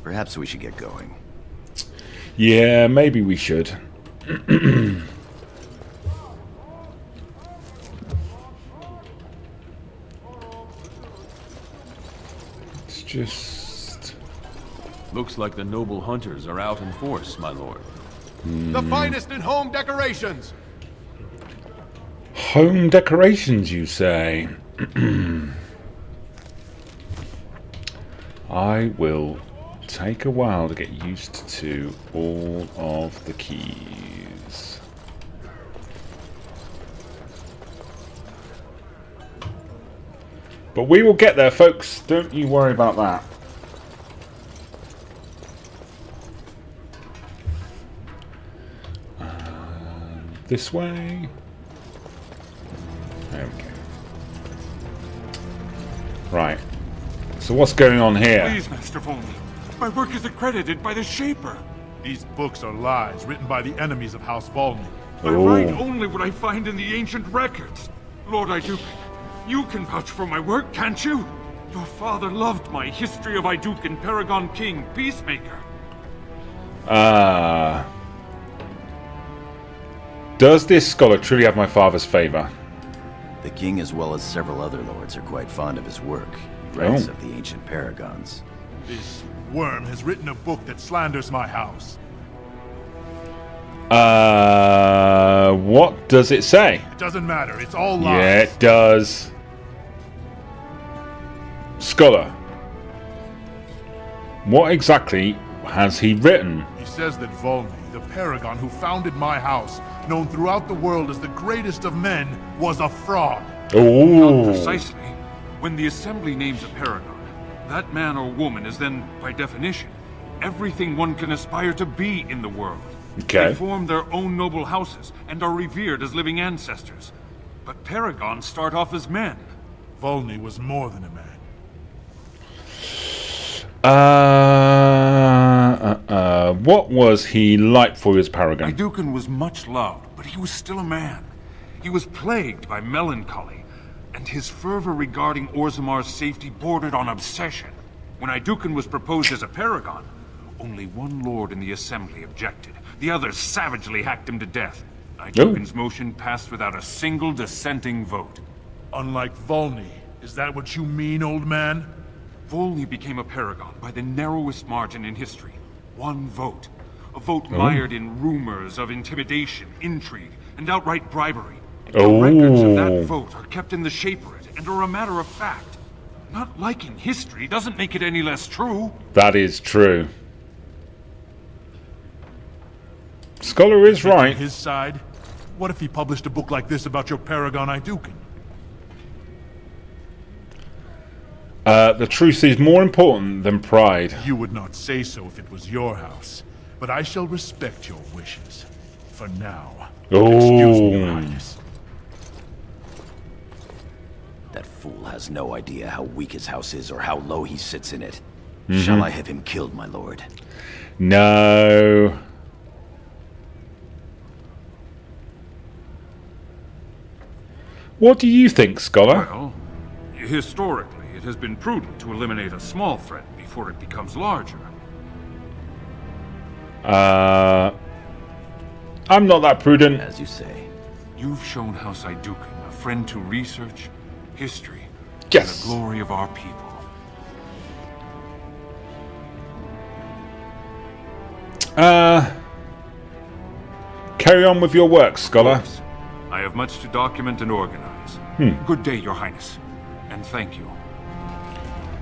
Perhaps we should get going. Yeah, maybe we should. It's just... Looks like the noble hunters are out in force, my lord. The finest in home decorations! Home decorations, you say? I will take a while to get used to all of the keys. But we will get there, folks. Don't you worry about that. This way. There we go. Right. So what's going on here? Please, Master Volney. My work is accredited by the Shaper. These books are lies written by the enemies of House Volney. I write only what I find in the ancient records. Lord Iduken, you can vouch for my work, can't you? Your father loved my History of Iduken, Paragon King, Peacemaker. Does this scholar truly have my father's favor? The king, as well as several other lords, are quite fond of his work. He writes of the ancient paragons. This worm has written a book that slanders my house. What does it say? It doesn't matter, it's all lies. Yeah, it does. Scholar, what exactly has he written? He says that Volney, the paragon who founded my house, known throughout the world as the greatest of men, was a fraud. Oh. Not precisely. When the Assembly names a paragon, that man or woman is then, by definition, everything one can aspire to be in the world. Okay. They form their own noble houses and are revered as living ancestors. But paragons start off as men. Volney was more than a man. What was he like for his paragon? Iduken was much loved, but he was still a man. He was plagued by melancholy, and his fervor regarding Orzamar's safety bordered on obsession. When Iduken was proposed as a paragon, only one lord in the assembly objected. The others savagely hacked him to death. Iduken's motion passed without a single dissenting vote. Unlike Volney, is that what you mean, old man? Volney became a paragon by the narrowest margin in history. One vote. A vote mired in rumors of intimidation, intrigue, and outright bribery. The records of that vote are kept in the Shaperate and are a matter of fact. Not liking history doesn't make it any less true. That is true. Scholar is right. His side? What if he published a book like this about your paragon Iduken? The truth is more important than pride. You would not say so if it was your house, but I shall respect your wishes. For now. Excuse me, Your Highness. That fool has no idea how weak his house is or how low he sits in it. Mm-hmm. Shall I have him killed, my lord? No. What do you think, Scholar? Well, historically, it has been prudent to eliminate a small threat before it becomes larger. I'm not that prudent. As you say. You've shown House Iduken a friend to research, history, yes, and the glory of our people. Carry on with your work, Scholar. I have much to document and organize. Good day, Your Highness. And thank you.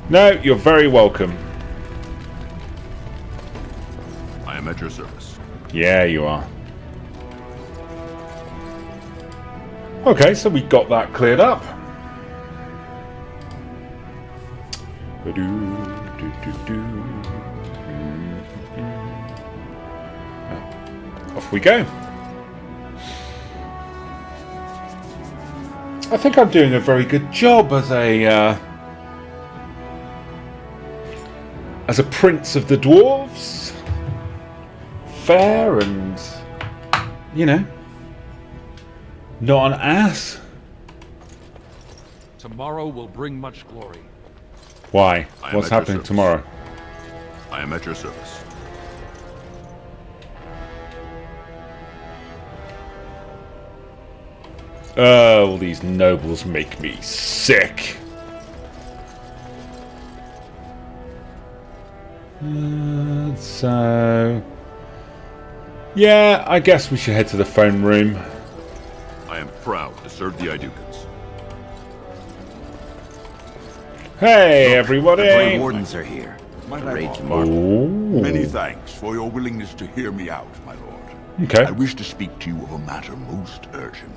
No, you're very welcome. I am at your service. Yeah, you are. Okay, so we got that cleared up. Off we go. I think I'm doing a very good job as a prince of the dwarves. Fair and, you know, not an ass. Tomorrow will bring much glory. Why? What's happening tomorrow? I am at your service. Oh, all these nobles make me sick. So... yeah, I guess we should head to the phone room. I am proud to serve the Idukans. Hey, Look, everybody! The Grey Wardens are here. Might The I raid borrow? tomorrow. Many thanks for your willingness to hear me out, my lord. Okay. I wish to speak to you of a matter most urgent.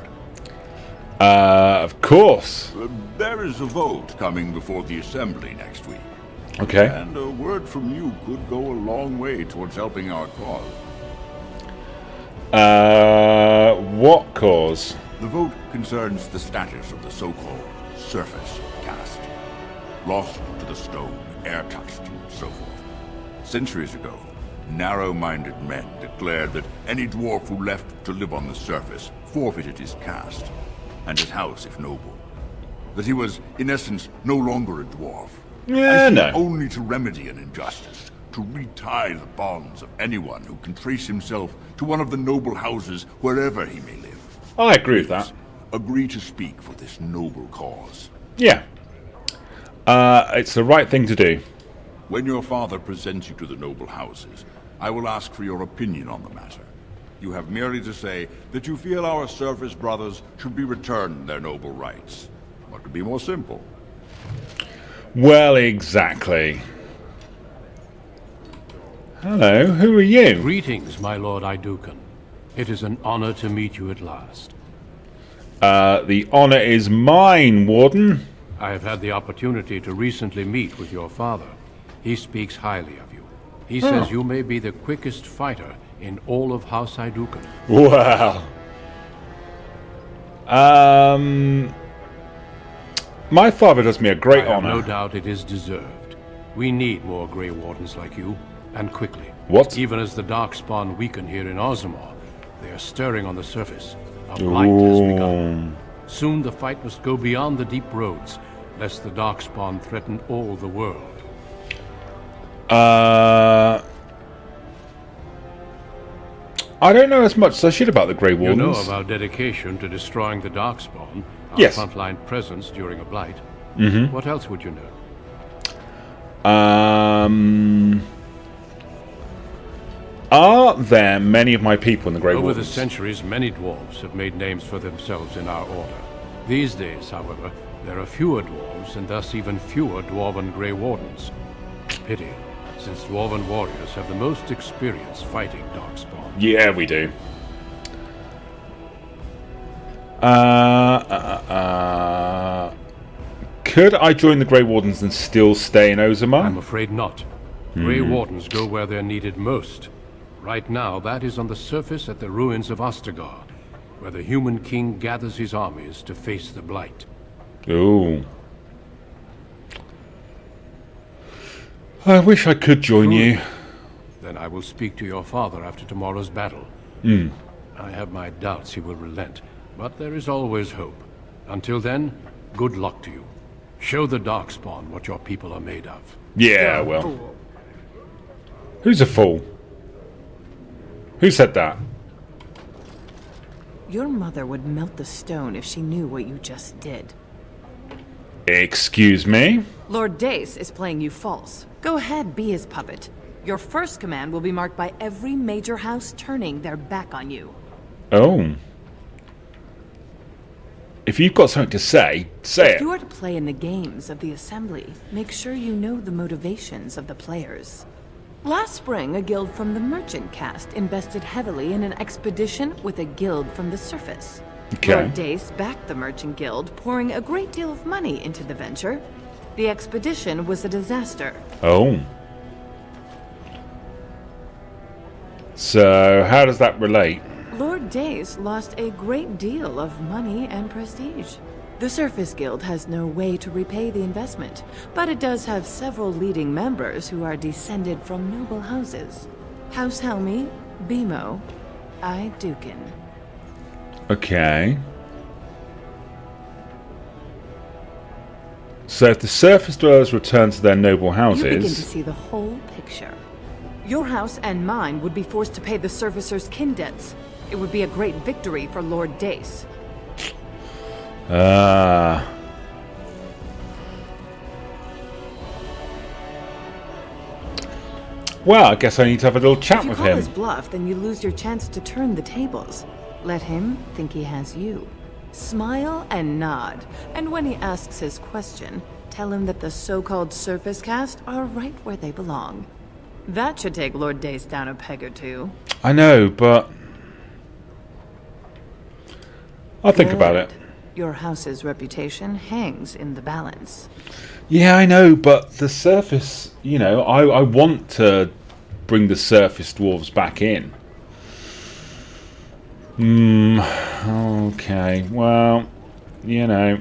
Of course. There is a vote coming before the Assembly next week. Okay. And a word from you could go a long way towards helping our cause. What cause? The vote concerns the status of the so-called surface caste. Lost to the stone, air-touched, and so forth. Centuries ago, narrow-minded men declared that any dwarf who left to live on the surface forfeited his caste, and his house if noble. That he was, in essence, no longer a dwarf. Yeah, no. Only to remedy an injustice, to retie the bonds of anyone who can trace himself to one of the noble houses wherever he may live. I agree with that. Agree to speak for this noble cause. Yeah. It's the right thing to do. When your father presents you to the noble houses, I will ask for your opinion on the matter. You have merely to say that you feel our surface brothers should be returned their noble rights. What could be more simple? Well, exactly. Hello, who are you? Greetings, my lord Idukan. It is an honor to meet you at last. The honor is mine, Warden. I have had the opportunity to recently meet with your father. He speaks highly of you. He says you may be the quickest fighter in all of House Idukan. Wow. My father does me a great I have honor. no doubt it is deserved. We need more Grey Wardens like you, and quickly. What? Even as the Darkspawn weaken here in Orzammar, they are stirring on the surface. A blight has begun. Soon the fight must go beyond the deep roads, lest the Darkspawn threaten all the world. I don't know as much as I should about the Grey Wardens. You know of our dedication to destroying the Darkspawn, our Yes. frontline presence during a blight. Mhm. What else would you know? Are there many of my people in the Grey Over Wardens? the centuries, many dwarves have made names for themselves in our order. These days, however, there are fewer dwarves, and thus even fewer dwarven Grey Wardens. Pity, since dwarven warriors have the most experience fighting Darkspawn. Yeah, we do. Could I join the Grey Wardens and still stay in Orzammar? I'm afraid not. Grey Wardens go where they're needed most. Right now, that is on the surface at the ruins of Ostagar, where the human king gathers his armies to face the blight. Ooh. I wish I could join you. Then I will speak to your father after tomorrow's battle. I have my doubts he will relent, but there is always hope. Until then, good luck to you. Show the Darkspawn what your people are made of. Yeah, well. Who's a fool? Who said that? Your mother would melt the stone if she knew what you just did. Excuse me? Lord Dace is playing you false. Go ahead, be his puppet. Your first command will be marked by every major house turning their back on you. Oh. if you've got something to say, say If it. you are to play in the games of the Assembly, make sure you know the motivations of the players. Last spring, a guild from the Merchant caste invested heavily in an expedition with a guild from the surface. Okay. Lord Dace backed the Merchant Guild, pouring a great deal of money into the venture. The expedition was a disaster. Oh. So, how does that relate? Lord Dace lost a great deal of money and prestige. The Surface Guild has no way to repay the investment, but it does have several leading members who are descended from noble houses. House Helmi, Bimo, Dukin. Okay. So if the surface dwellers return to their noble houses... You begin to see the whole picture. Your house and mine would be forced to pay the surfacers' kin debts. It would be a great victory for Lord Dace. Well, I guess I need to have a little chat with If you call him. his bluff, then you lose your chance to turn the tables. Let him think he has you. Smile and nod, and when he asks his question, tell him that the so-called surface caste are right where they belong. That should take Lord Dace down a peg or two. I know, but... I'll think about it. Your house's reputation hangs in the balance. Yeah, I know, but the surface, you know, I want to bring the surface dwarves back in. Okay, well, you know.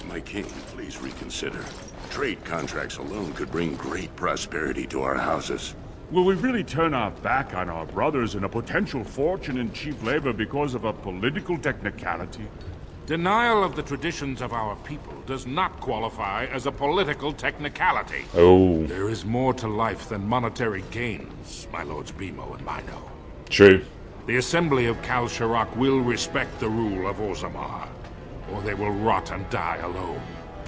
My king, please reconsider. Trade contracts alone could bring great prosperity to our houses. Will we really turn our back on our brothers and a potential fortune in cheap labor because of a political technicality? Denial of the traditions of our people does not qualify as a political technicality. Oh. There is more to life than monetary gains, my lords Bimo and Mino. True. The Assembly of Kal Sharok will respect the rule of Orzammar, or they will rot and die alone,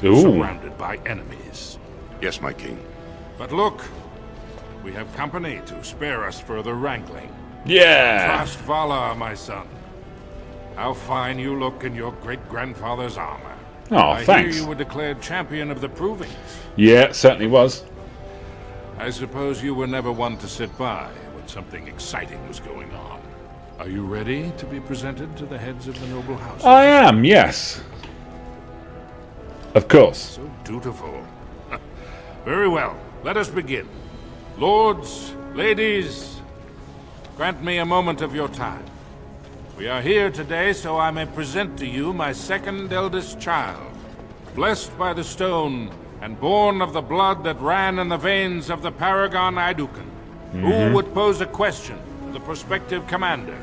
Ooh. surrounded by enemies. Yes, my king. But look, we have company to spare us further wrangling. Yeah. Trust Vala, my son. How fine you look in your great-grandfather's armor. Oh, I thanks. hear you were declared champion of the Provings. Yeah, certainly was. I suppose you were never one to sit by when something exciting was going on. Are you ready to be presented to the heads of the noble houses? I am, yes. Of course. So dutiful. Very well, let us begin. Lords, ladies, grant me a moment of your time. We are here today so I may present to you my second eldest child, blessed by the stone and born of the blood that ran in the veins of the Paragon Idukan. Who would pose a question to the prospective commander?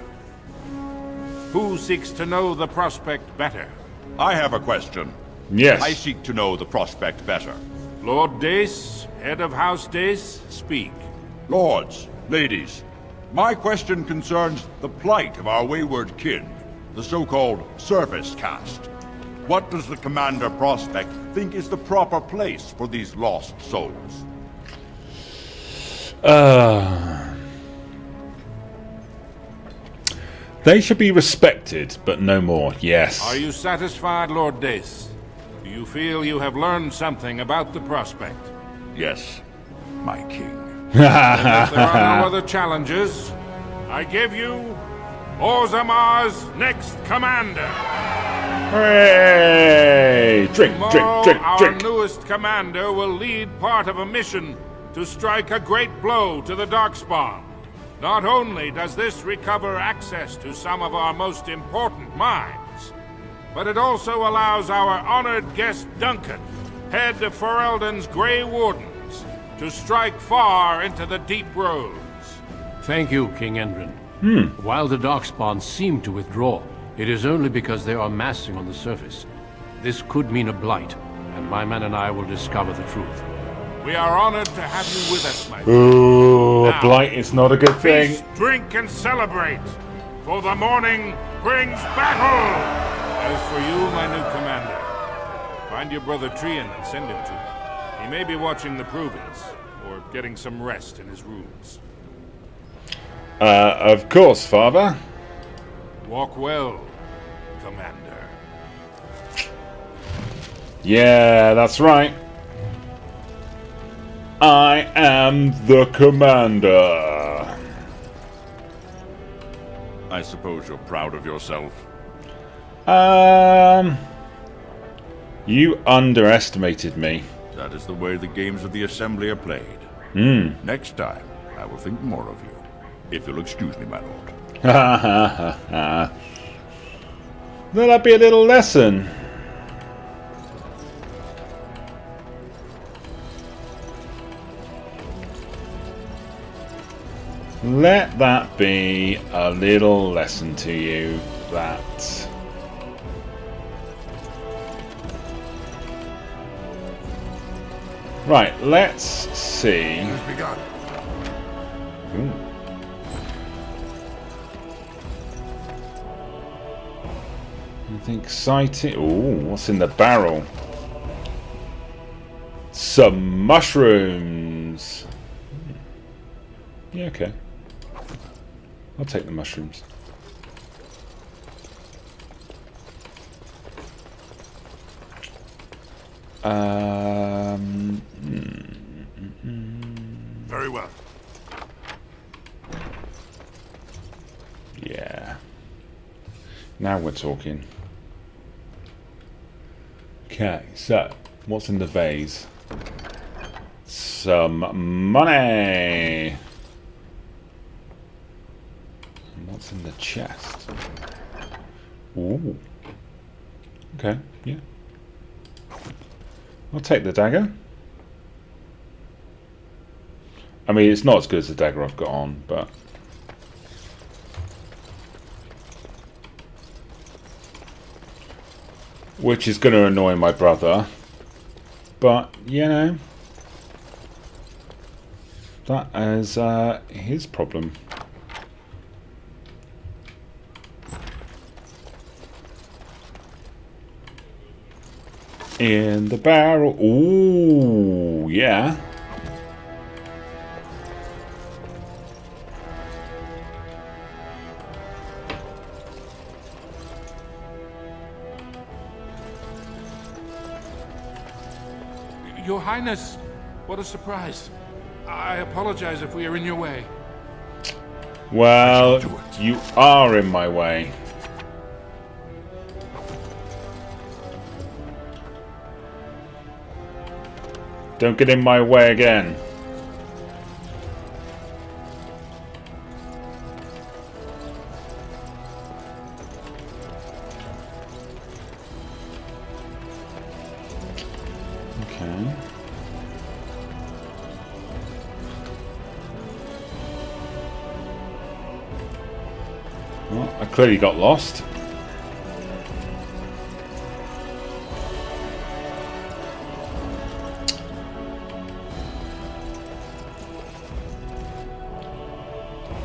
Who seeks to know the prospect better? I have a question. Yes. I seek to know the prospect better. Lord Dace, head of House Dace, speak. Lords, ladies, my question concerns the plight of our wayward kin, the so-called surface caste. What does the Commander Prospect think is the proper place for these lost souls? They should be respected, but no more, yes. Are you satisfied, Lord Dace? Do you feel you have learned something about the prospect? Yes, my king. Then if there are no other challenges, I give you Orzammar's next commander. Hooray! Drink, Tomorrow, drink, our drink. newest commander will lead part of a mission to strike a great blow to the Darkspawn. Not only does this recover access to some of our most important mines, but it also allows our honored guest Duncan, head of Ferelden's Grey Wardens, to strike far into the deep roads. Thank you, King Endrin. While the Darkspawn seem to withdraw, it is only because they are massing on the surface. This could mean a blight, and my men and I will discover the truth. We are honored to have you with us, my friend. Ooh, Now, a blight is not a good thing. Feast, drink, and celebrate, for the morning brings battle! As for you, my new commander, find your brother Trian and send him to me. He may be watching the Provings, or getting some rest in his rooms. Of course, Father. Walk well, Commander. Yeah, that's right. I am the commander. I suppose you're proud of yourself. You underestimated me. That is the way the games of the Assembly are played. Next time, I will think more of you. If you'll excuse me, my lord. Ha ha ha ha. Will that be a little lesson? Let that be a little lesson to you that right, let's see. Ooh. Anything exciting? Ooh, what's in the barrel? Some mushrooms. Yeah, okay. I'll take the mushrooms. Very well. Yeah. Now we're talking. Okay, so what's in the vase? Some money. And what's in the chest? Ooh. Okay, yeah. I'll take the dagger. I mean, it's not as good as the dagger I've got on, but... which is going to annoy my brother. But, you know... that is his problem. In the barrel. Ooh, yeah. Your Highness, what a surprise. I apologize if we are in your way. Well, you are in my way. Don't get in my way again. Okay. Well, I clearly got lost.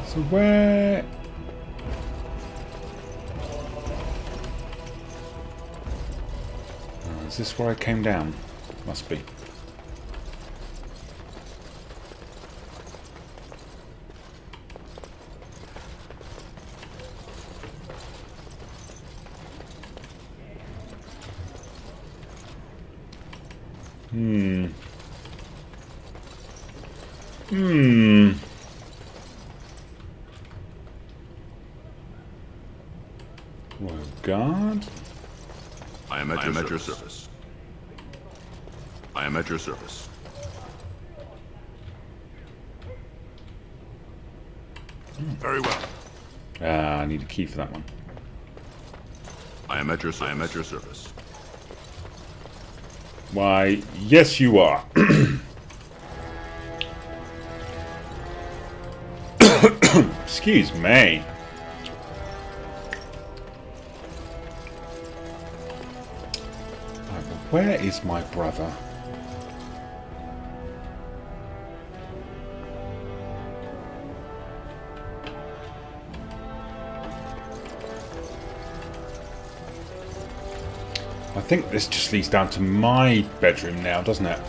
So where... oh, is this where I came down? Must be. Well, guard. I am at your service. I am at your service. Very well. I need a key for that one. I am at your service. I am at your service. Why, yes you are. Excuse me. Where is my brother? I think this just leads down to my bedroom now, doesn't it?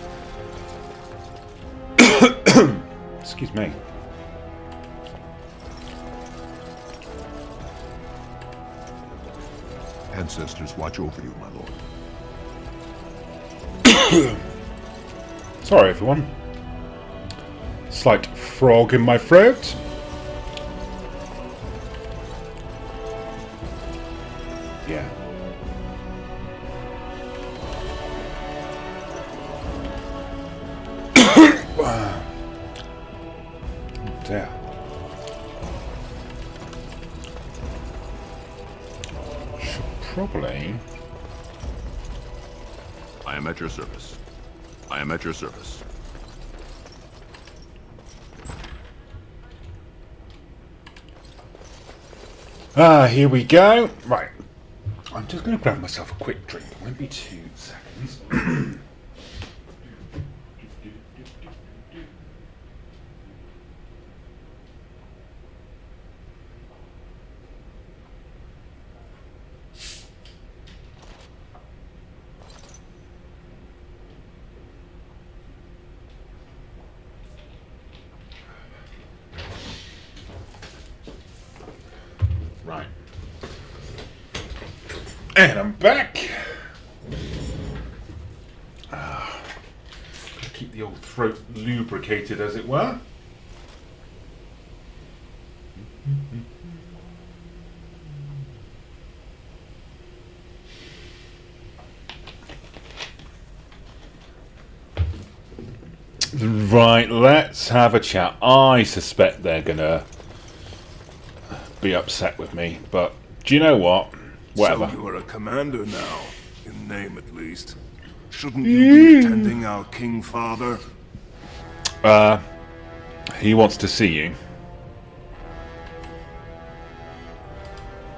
Excuse me. ancestors watch over you, my lord. Sorry, everyone. Slight frog in my throat. Yeah. Dear. Should probably. I am at your service. I am at your service. Here we go. Right. I'm just going to grab myself a quick drink. It won't be 2 seconds. Right. And I'm back. Keep the old throat lubricated, as it were. Right, let's have a chat. I suspect they're gonna be upset with me, but do you know what? Whatever. So you are a commander now, in name at least. Shouldn't you be attending our king father? He wants to see you.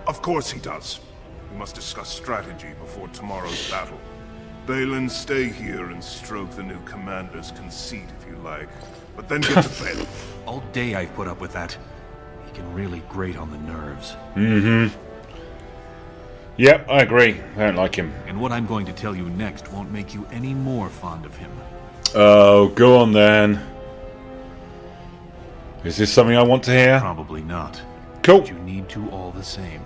Of course he does. We must discuss strategy before tomorrow's battle. Balin, stay here and stroke the new commander's conceit if you like. But then get to bed. All day I've put up with that. He can really grate on the nerves. Mm-hmm. Yep, I agree. I don't like him. And what I'm going to tell you next won't make you any more fond of him. Oh, go on then. Is this something I want to hear? Probably not. Cool. But you need to all the same.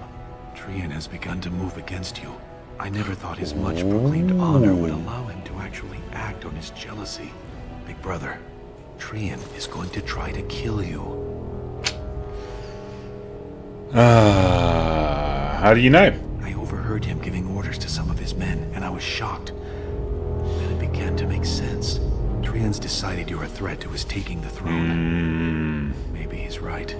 Trian has begun to move against you. I never thought his much proclaimed honor would allow him to actually act on his jealousy. Big brother, Trian is going to try to kill you. How do you know? I overheard him giving orders to some of his men, and I was shocked. Then it began to make sense. Trian's decided you're a threat to his taking the throne. Maybe he's right.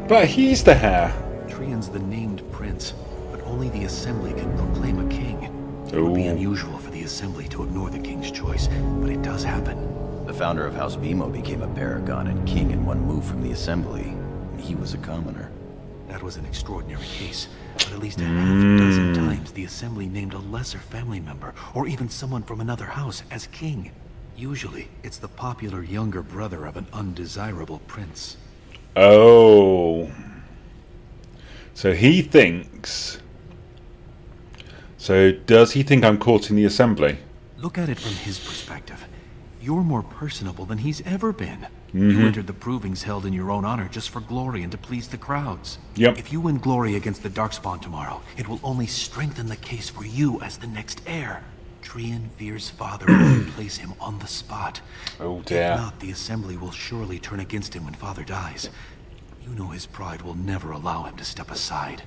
But he's the heir. Trian's the named prince, but only the Assembly can proclaim a king. It would be unusual for the Assembly to ignore the king's choice, but it does happen. The founder of House Bimo became a paragon and king in one move from the Assembly. He was a commoner. That was an extraordinary case, but at least a half-dozen times the Assembly named a lesser family member, or even someone from another house, as king. Usually, it's the popular younger brother of an undesirable prince. Oh. So he thinks... So does he think I'm caught in the Assembly? Look at it from his perspective. You're more personable than he's ever been. You entered the provings held in your own honor just for glory and to please the crowds. Yep. If you win glory against the Darkspawn tomorrow, it will only strengthen the case for you as the next heir. Trian Veer's father will place him on the spot. Oh dear. If not, the Assembly will surely turn against him when father dies. You know his pride will never allow him to step aside.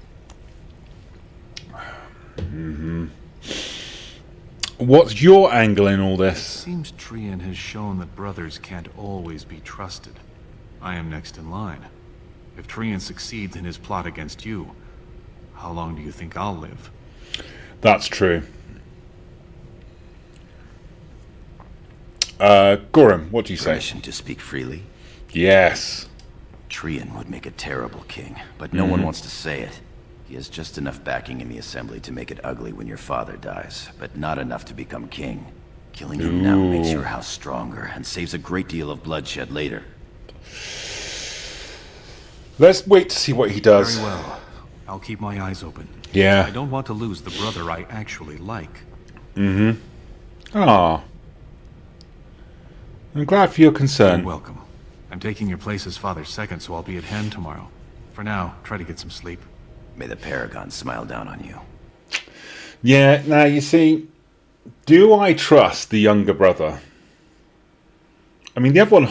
What's your angle in all this? Seems Trian has shown that brothers can't always be trusted. I am next in line. If Trian succeeds in his plot against you, how long do you think I'll live? That's true. Gorham, what do you say? Permission to speak freely? Yes. Trian would make a terrible king, but no one wants to say it. He has just enough backing in the Assembly to make it ugly when your father dies, but not enough to become king. Killing him now makes your house stronger and saves a great deal of bloodshed later. Let's wait to see what he does. Very well. I'll keep my eyes open. Yeah. I don't want to lose the brother I actually like. Ah. I'm glad for your concern. You're welcome. I'm taking your place as father's second, so I'll be at hand tomorrow. For now, try to get some sleep. May the Paragon smile down on you. Yeah, now you see, do I trust the younger brother? I mean, the other one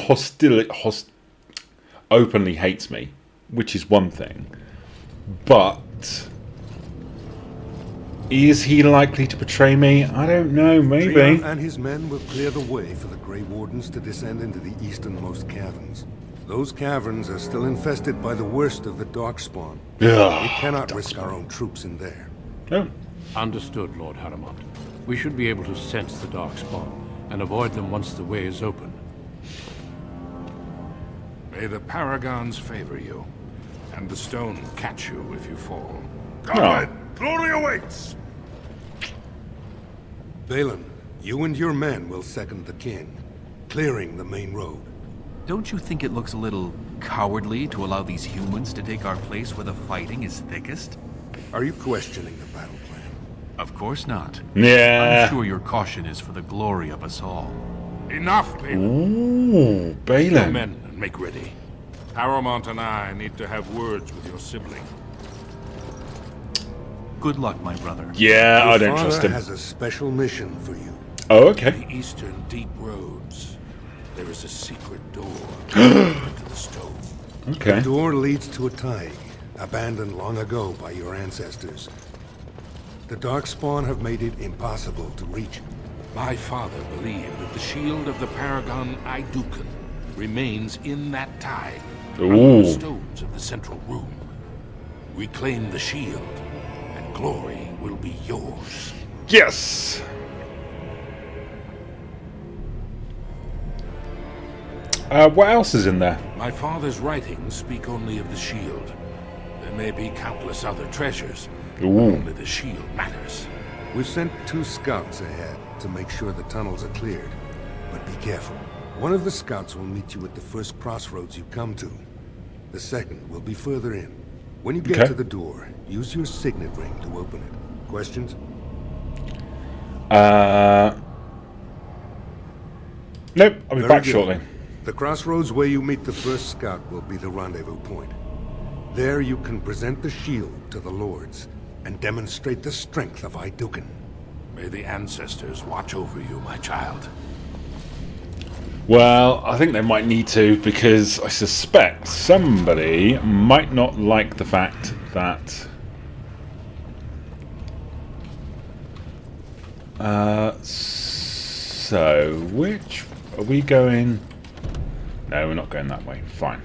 openly hates me, which is one thing. But is he likely to betray me? I don't know, maybe. Trion and his men will clear the way for the Grey Wardens to descend into the easternmost caverns. Those caverns are still infested by the worst of the Darkspawn. Ugh, we cannot risk our own troops in there. No. Understood, Lord Haramont. We should be able to sense the Darkspawn and avoid them once the way is open. May the Paragons favor you, and the stone catch you if you fall. Comrade, glory awaits! Balin, you and your men will second the king, clearing the main road. Don't you think it looks a little cowardly to allow these humans to take our place where the fighting is thickest? Are you questioning the battle plan? Of course not. Yeah. I'm sure your caution is for the glory of us all. Enough, Balin. Ooh, Balin. Your men, and make ready. Haramont and I need to have words with your sibling. Good luck, my brother. Yeah, your I don't trust father him. has a special mission for you. Oh, okay. The eastern deep roads. There is a secret door into the stone. Okay. The door leads to a thaig, abandoned long ago by your ancestors. The Darkspawn have made it impossible to reach. My father believed that the shield of the Paragon Idukan remains in that tide, under the stones of the central room. Reclaim the shield, and glory will be yours. Yes! What else is in there? My father's writings speak only of the shield. There may be countless other treasures, but only the shield matters. We've sent 2 scouts ahead to make sure the tunnels are cleared. But be careful. One of the scouts will meet you at the first crossroads you come to. The second will be further in. When you get to the door, use your signet ring to open it. Questions? Nope, I'll be back good. shortly. The crossroads where you meet the first scout will be the rendezvous point. There you can present the shield to the lords and demonstrate the strength of Idukan. May the ancestors watch over you, my child. Well, I think they might need to, because I suspect somebody might not like the fact that so which are we going? No, we're not going that way. Fine.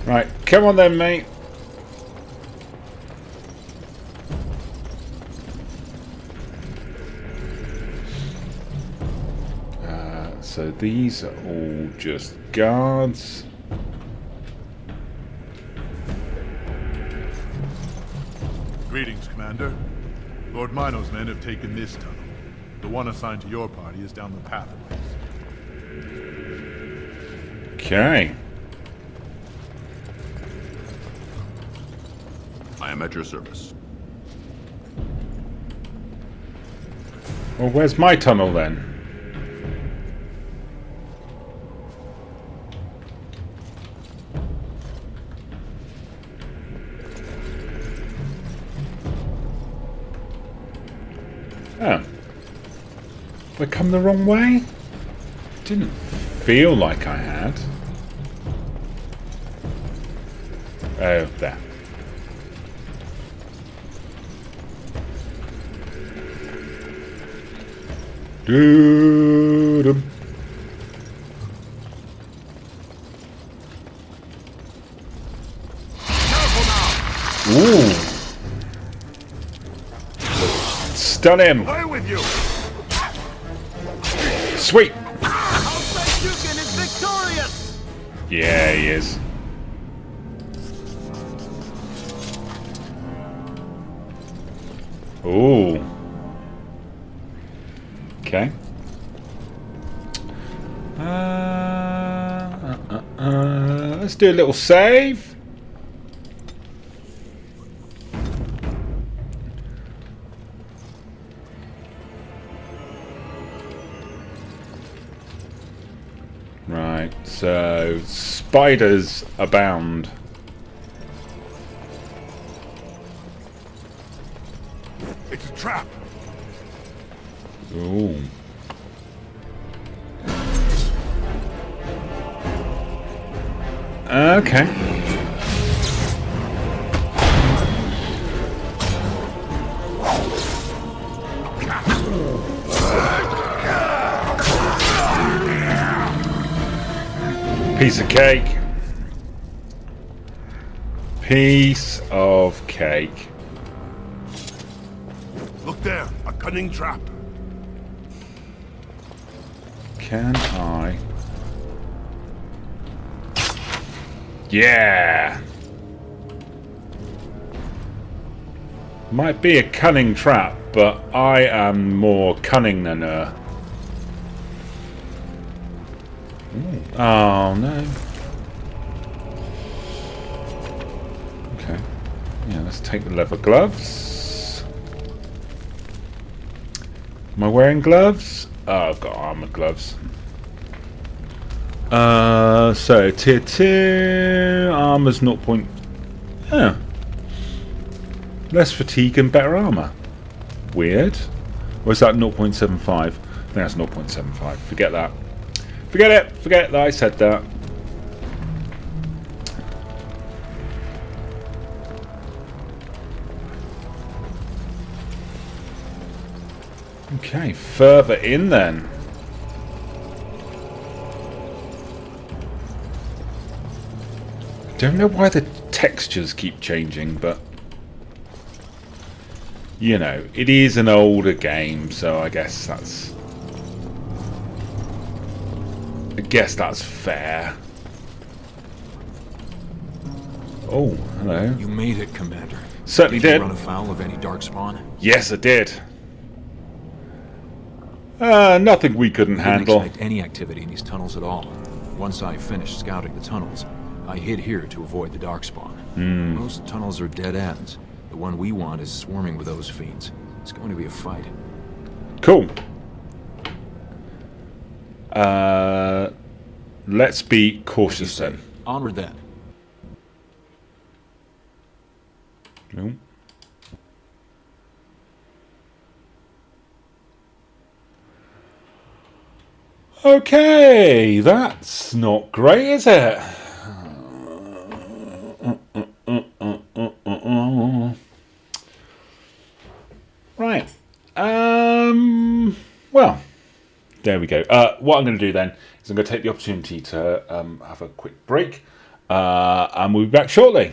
Right, come on then, mate. So these are all just guards. Greetings, Commander. Lord Mino's men have taken this tunnel. The one assigned to your party is down the pathways. Okay. I am at your service. Well, where's my tunnel then? Oh. Did I come the wrong way? Didn't feel like I had. Oh, there. Doo-dum. Ooh. Stun him. Away with you. Sweet. House Dukin is victorious. Yeah, he is. Ooh. Okay. Let's do a little save. So, spiders abound. It's a trap. Ooh. Okay. Piece of cake. Piece of cake. Look there, a cunning trap. Can I? Yeah. Might be a cunning trap, but I am more cunning than her. Oh no. Okay. Yeah, let's take the leather gloves. Am I wearing gloves? Oh, I've got armor gloves. So tier 2 armor's 0. Yeah. Less fatigue and better armor. Weird. Or is that 0.75? I think that's 0.75. Forget that. Forget it. Forget that I said that. Okay, further in then. Don't know why the textures keep changing, but you know, it is an older game, so I guess that's fair. Oh, hello. You made it, Commander. Certainly did. did. You run afoul of any darkspawn? Yes, I did. Nothing we couldn't handle. I didn't expect any activity in these tunnels at all. Once I finished scouting the tunnels, I hid here to avoid the darkspawn. Most tunnels are dead ends. The one we want is swarming with those fiends. It's going to be a fight. Cool. Let's be cautious then. Onward then. No. Okay, that's not great, is it? Right. Well, there we go. What I'm going to do then is I'm going to take the opportunity to have a quick break, and we'll be back shortly.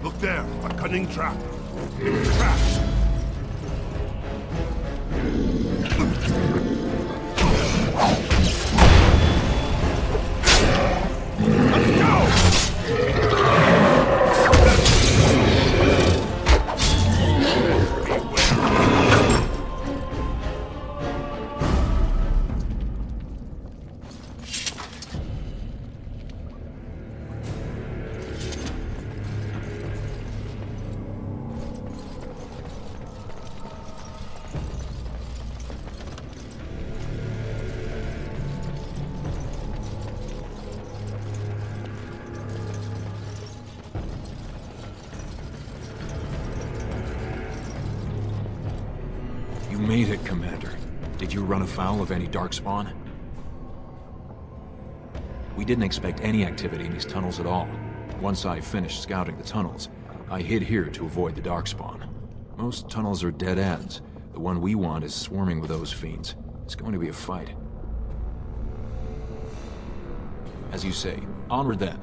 Look there, a cunning trap. It's trapped. Let's go! You made it, Commander. Did you run afoul of any Darkspawn? We didn't expect any activity in these tunnels at all. Once I finished scouting the tunnels, I hid here to avoid the Darkspawn. Most tunnels are dead ends. The one we want is swarming with those fiends. It's going to be a fight. As you say, onward then.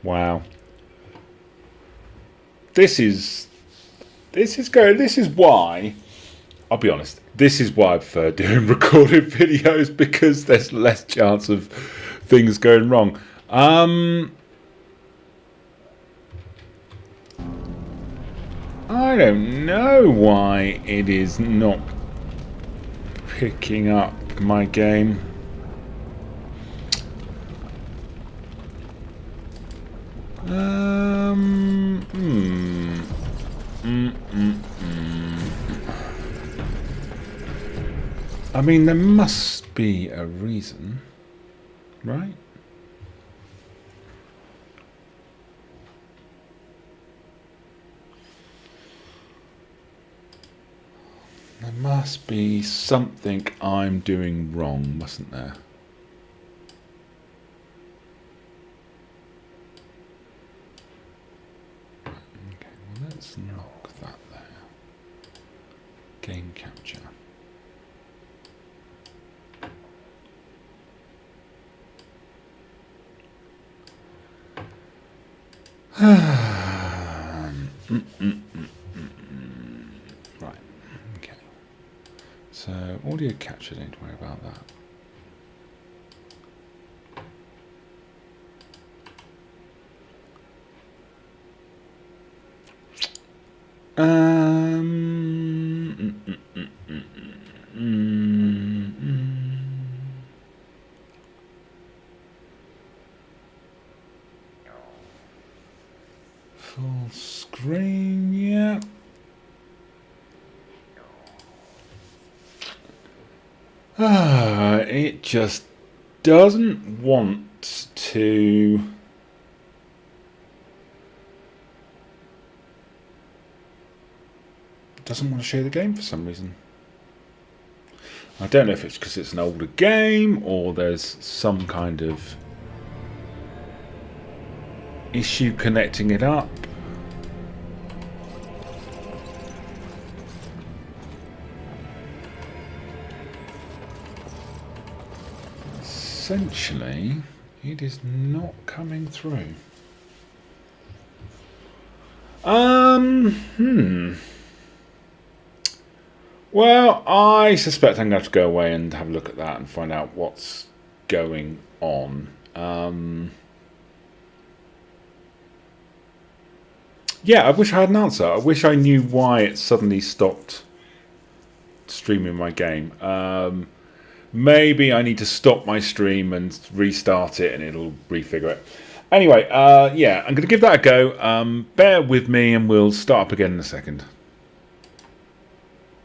Wow. This is why, I'll be honest, this is why I prefer doing recorded videos, because there's less chance of things going wrong. I don't know why it is not picking up my game. I mean, there must be a reason, right? There must be something I'm doing wrong, mustn't there? Okay, well, let's knock that there. Game capture. Right, okay. So, audio capture, don't worry about that. Full screen, yeah. It just doesn't want to. Doesn't want to share the game for some reason. I don't know if it's because it's an older game or there's some kind of issue connecting it up. Essentially, it is not coming through. Well, I suspect I'm going to have to go away and have a look at that and find out what's going on. Yeah, I wish I had an answer. I wish I knew why it suddenly stopped streaming my game. Maybe I need to stop my stream and restart it and it'll refigure it. Anyway, yeah, I'm going to give that a go. Bear with me and we'll start up again in a second.